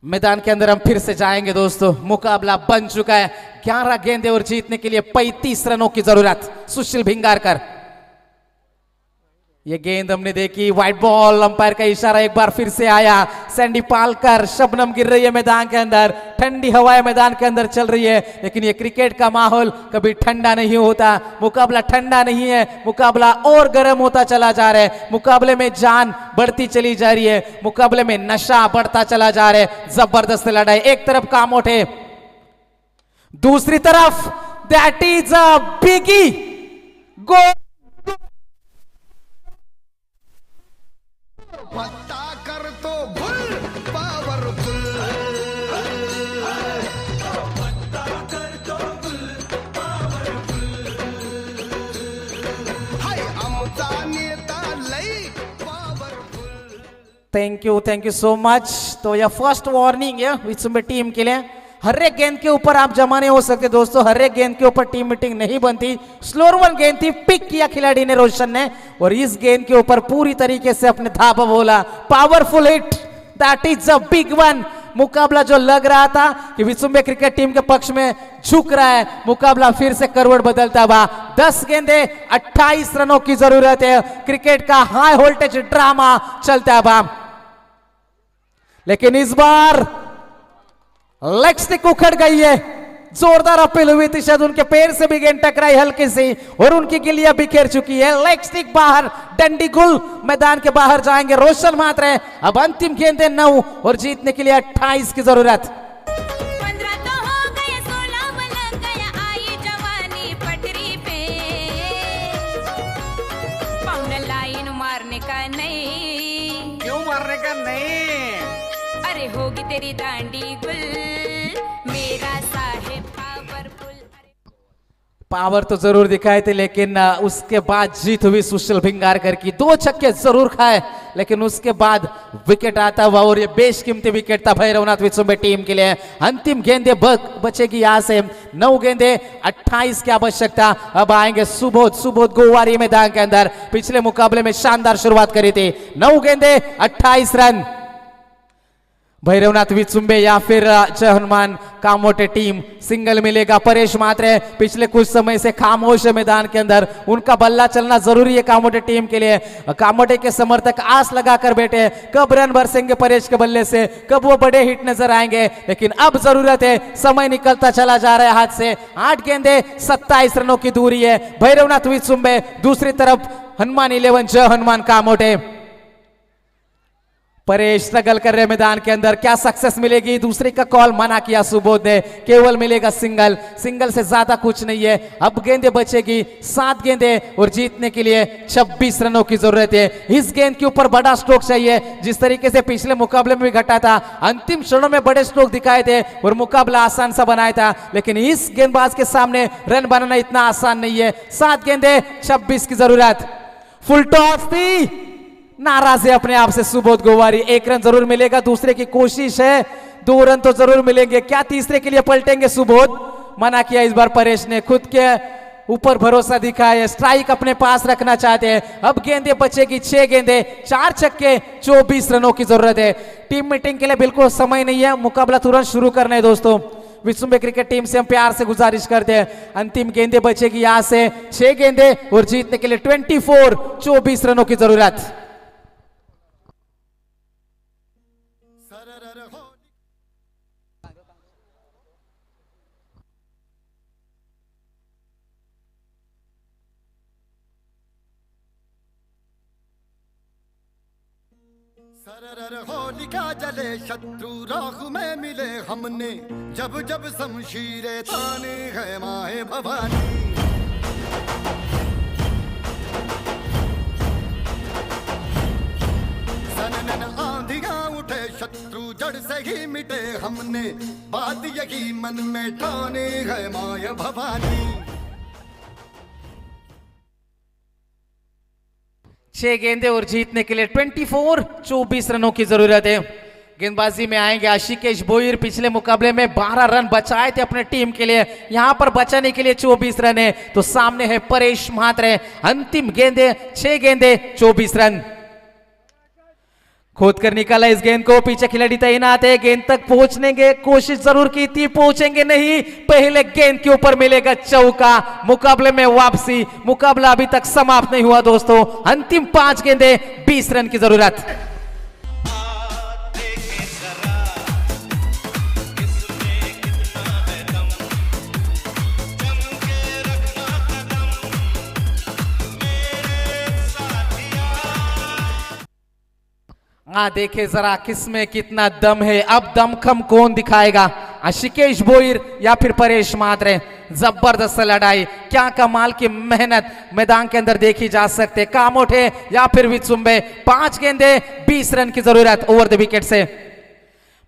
मैदान के अंदर हम फिर से जाएंगे दोस्तों. मुकाबला बन चुका है. 11 गेंदें और जीतने के लिए 35 रनों की जरूरत. सुशील भिंगारकर, ये गेंद हमने देखी. White ball. अंपायर का इशारा एक बार फिर से आया. सैंडी पालकर, शबनम गिर रही है मैदान के अंदर, ठंडी हवाएं मैदान के अंदर चल रही है. लेकिन ये क्रिकेट का माहौल कभी ठंडा नहीं होता. मुकाबला ठंडा नहीं है, मुकाबला और गर्म होता चला जा रहा है. मुकाबले में जान बढ़ती चली जा रही है, मुकाबले में नशा बढ़ता चला जा रहा है. जबरदस्त लड़ाई. एक तरफ कामोठे, दूसरी तरफ दैट इज अ बिगी गोल. पत्ता करतो भुल पावरफुल. हाय आमचा नेता लई powerful. Thank you so much. तो यह फर्स्ट वार्निंग है विचुम्बे टीम के लिए. हर एक गेंद के ऊपर आप जमा नहीं हो सकते दोस्तों. हर एक गेंद के ऊपर टीम मीटिंग नहीं बनती. स्लोअर वन गेंद थी, पिक किया खिलाड़ी ने, रोशन ने, और इस गेंद के ऊपर पूरी तरीके से अपने धावा बोला. Powerful hit, that is a big one. मुकाबला जो लग रहा था कि विचुम्बे क्रिकेट टीम के पक्ष में झुक रहा है, मुकाबला फिर से करवट बदलता हुआ. 10 गेंदे 28 रनों की जरूरत है. क्रिकेट का हाई वोल्टेज ड्रामा चलता हुआ. लेकिन इस बार लेग स्टिक उखड़ गई है. जोरदार अपील हुई थी, शायद उनके पैर से भी गेंद टकराई हल्की सी, और उनकी गिल्लियां बिखेर चुकी है. लेग स्टिक बाहर, डंडी गुल मैदान के बाहर जाएंगे रोशन मात्रे. अब अंतिम गेंदें 9 और जीतने के लिए 28 की जरूरत. 15 तो हो गए, 16 लग गया, आई जवानी पटरी पे. पाउंड लाइन मारने का नहीं, क्यों मारने का नहीं. अरे होगी तेरी दांडी गुल, मेरा साहेब पावरफुल. पावर तो जरूर दिखाए थे, लेकिन उसके बाद जीत हुई सुशील भिंगारकर की। 2 छक्के जरूर खाए, लेकिन उसके बाद विकेट आता हुआ, और ये बेशकीमती विकेट था भैरवनाथ विचुंबे टीम के लिए। अंतिम गेंदे बचेगी यहाँ से 9 गेंदे 28 की आवश्यकता। अब आएंगे सुबोध गोवारी मैदान के अंदर। पिछले मुकाबले में शानदार शुरुआत करी थी। 9 गेंदे 28 रन। भैरवनाथ विचुंबे या फिर जय हनुमान कामोटे टीम, सिंगल मिलेगा। परेश मात्रे पिछले कुछ समय से खामोश है मैदान के अंदर, उनका बल्ला चलना जरूरी है कामोटे टीम के लिए। कामोटे के समर्थक आस लगाकर बैठे कब रन बरसेंगे परेश के बल्ले से, कब वो बड़े हिट नजर आएंगे, लेकिन अब जरूरत है। समय निकलता चला जा रहा है हाथ से। 8 गेंदे 27 रनों की दूरी है भैरवनाथ विचुंबे। दूसरी तरफ हनुमान 11 जय हनुमान कामोटे। परेश स्ट्रगल कर रहे मैदान के अंदर, क्या सक्सेस मिलेगी? दूसरे का कॉल मना किया सुबोध ने, केवल मिलेगा सिंगल से ज्यादा कुछ नहीं है। अब गेंदे बचेगी 7 गेंदे, और जीतने के लिए 26 रनों की जरूरत है। इस गेंद के ऊपर बड़ा स्ट्रोक चाहिए, जिस तरीके से पिछले मुकाबले में भी घटा था। अंतिम क्षणों में बड़े स्ट्रोक दिखाए थे और मुकाबला आसान सा बनाया था, लेकिन इस गेंदबाज के सामने रन बनाना इतना आसान नहीं है। 7 गेंदे 26 की जरूरत। फुल टॉस थी, नाराज है अपने आप से सुबोध गोवारी। 1 रन जरूर मिलेगा, दूसरे की कोशिश है, 2 रन तो जरूर मिलेंगे। क्या तीसरे के लिए पलटेंगे सुबोध? मना किया इस बार परेश ने, खुद के ऊपर भरोसा दिखाया, स्ट्राइक अपने पास रखना चाहते हैं। अब गेंदे बचेगी 6 गेंदे 4 छक्के 24 रनों की जरूरत है। टीम मीटिंग के लिए बिल्कुल समय नहीं है, मुकाबला तुरंत शुरू करना है दोस्तों। विचुंबे क्रिकेट टीम से हम प्यार से गुजारिश करते हैं, अंतिम गेंदे बचेगी यहां से 6 गेंदे, और जीतने के लिए 24 रनों की जरूरत। सरर होलिका जले शत्रु राख में मिले हमने, जब जब शमशीरें ताने है माए भवानी। सनन आंधियां उठे शत्रु जड़ से ही मिटे हमने, बात यही मन में ठाने है माए भवानी। 6 गेंदे और जीतने के लिए 24 रनों की जरूरत है। गेंदबाजी में आएंगे आशिकेश बोईर। पिछले मुकाबले में 12 रन बचाए थे अपने टीम के लिए, यहां पर बचाने के लिए 24 रन है। तो सामने है परेश म्हात्रे। अंतिम गेंदे 6 गेंदे 24 रन। खोद कर निकाला इस गेंद को, पीछे खिलाड़ी तैनात है, गेंद तक पहुंचने की कोशिश जरूर की थी, पहुंचेंगे नहीं। पहले गेंद के ऊपर मिलेगा चौका, मुकाबले में वापसी। मुकाबला अभी तक समाप्त नहीं हुआ दोस्तों। अंतिम 5 गेंदे 20 रन की जरूरत। देखे जरा किसमें कितना दम है। अब दमखम कौन दिखाएगा, आशिकेश बोईर या फिर परेश म्हात्रे? जबरदस्त लड़ाई, क्या कमाल की मेहनत मैदान के अंदर देखी जा सकते। कामोटे या फिर विचुंबे। 5 गेंदे 20 रन की जरूरत ओवर द विकेट से।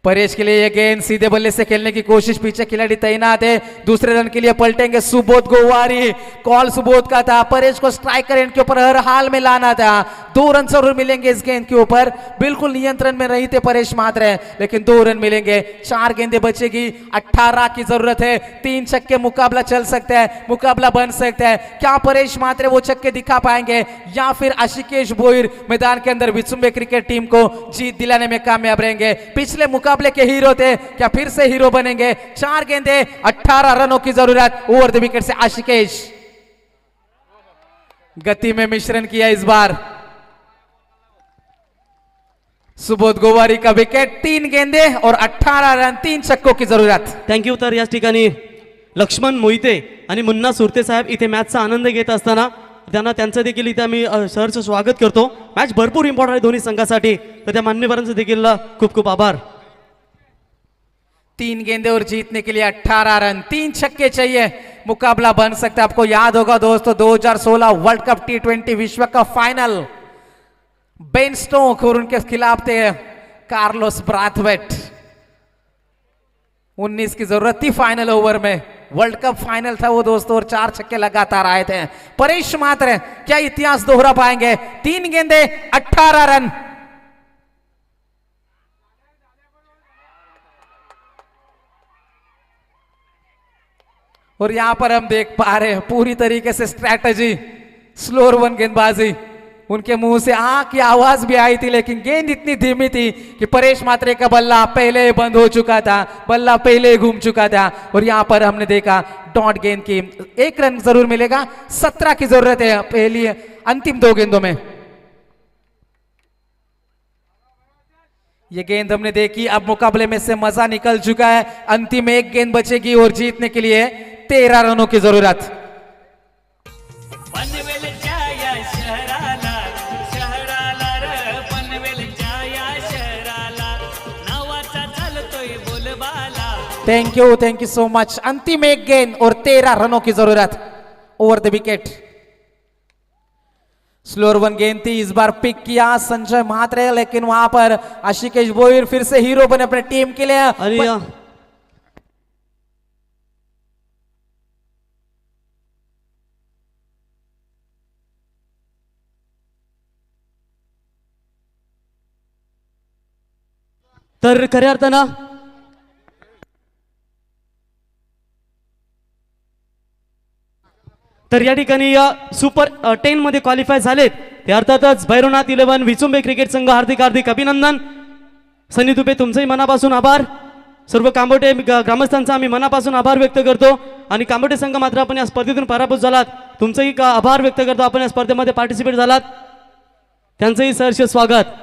परेश के लिए यह गेंद सीधे बल्ले से खेलने की कोशिश, पीछे खिलाड़ी तैनात है। दूसरे रन के लिए पलटेंगे सुबोध गोवारी। कॉल सुबोध का था, परेश को स्ट्राइकर एंड के ऊपर हर हाल में लाना था। 2 रन जरूर मिलेंगे इस गेंद के ऊपर। बिल्कुल नियंत्रण में रही थे परेश म्हात्रे, लेकिन 2 रन मिलेंगे। 4 गेंदे बचेगी, 18 की जरूरत है। 3 छक्के मुकाबला चल सकता है, मुकाबला बन सकता है। क्या परेश म्हात्रे वो छक्के दिखा पाएंगे या फिर आशिकेश बोईर मैदान के अंदर विचुंबे क्रिकेट टीम को जीत दिलाने में कामयाब रहेंगे? पिछले मुकाबले के हीरो थे, क्या फिर से हीरो बनेंगे? 4 गेंदे 18 रनों की जरूरत ओवर द विकेट से। आशिकेश गति में मिश्रण किया इस बार। सुबोध गोवारी का विकेट। 3 गेंदे और 18 रन, 3 छक्कों की जरूरत। थँक्यू। तर याच ठिकाणी लक्ष्मण मोहिते आणि मुन्ना सुरते साहेब इथे मॅचचा आनंद घेत असताना त्यांना त्यांचं देखील इथे आम्ही सहर्ष स्वागत करतो। मॅच भरपूर इम्पॉर्टंट आहे दोन्ही संघासाठी, तर त्या मान्यवरांचं देखील खूप खूप आभार। 3 गेंदे और जीतने के लिए 18 रन, 3 छक्के चाहिए, मुकाबला बन सकता है। आपको याद होगा दोस्तों 2016 वर्ल्ड कप T20 विश्व कप फाइनल, बेन स्टोक और उनके खिलाफ थे कार्लोस ब्राथवेट। 19 की जरूरत थी फाइनल ओवर में। वर्ल्ड कप फाइनल था वो दोस्तों, और 4 छक्के लगातार आए थे। परेश मात्र क्या इतिहास दोहरा पाएंगे? 3 गेंदे 18 रन। और यहां पर हम देख पा रहे हैं पूरी तरीके से स्ट्रैटेजी, स्लोअर वन गेंदबाजी। उनके मुंह से आ की आवाज भी आई थी, लेकिन गेंद इतनी धीमी थी कि परेश मात्रे का बल्ला पहले बंद हो चुका था, बल्ला पहले घूम चुका था। और यहां पर हमने देखा डॉट गेंद की 1 रन जरूर मिलेगा, 17 की जरूरत है पहली अंतिम 2 गेंदों में। ये गेंद हमने देखी, अब मुकाबले में से मजा निकल चुका है। अंतिम 1 गेंद बचेगी और जीतने के लिए 13 रनों की जरूरत। पनवेलच्या या शहराला, शहराला रे पनवेलच्या या शहराला, नावाचा चालतोय बोलबाला। Thank you so much. अंतिम 1 गेंद और 13 रनों की जरूरत over the wicket. Slower one गेंद थी, इस बार पिक किया संजय महात्रे, लेकिन वहां पर आशिकेश भोईर फिर से हीरो बने अपने टीम के लिए। आणि तर खऱ्या अर्थानं तर या ठिकाणी सुपर 10 मध्ये क्वालिफाय झालेत ते अर्थातच भैरवनाथ 11 विचुंबे क्रिकेट संघ हार्दिक हार्दिक अभिनंदन। सनी दुबे तुमचंही मनापासून आभार। सर्व कांबोटे ग्रामस्थांचा आम्ही मनापासून आभार व्यक्त करतो। आणि कांबोटे संघ मात्र आपण या स्पर्धेतून पराभूत झालात, तुमचंही आभार व्यक्त करतो, आपण या स्पर्धेमध्ये पार्टिसिपेट झालात, त्यांचंही सहर्ष स्वागत।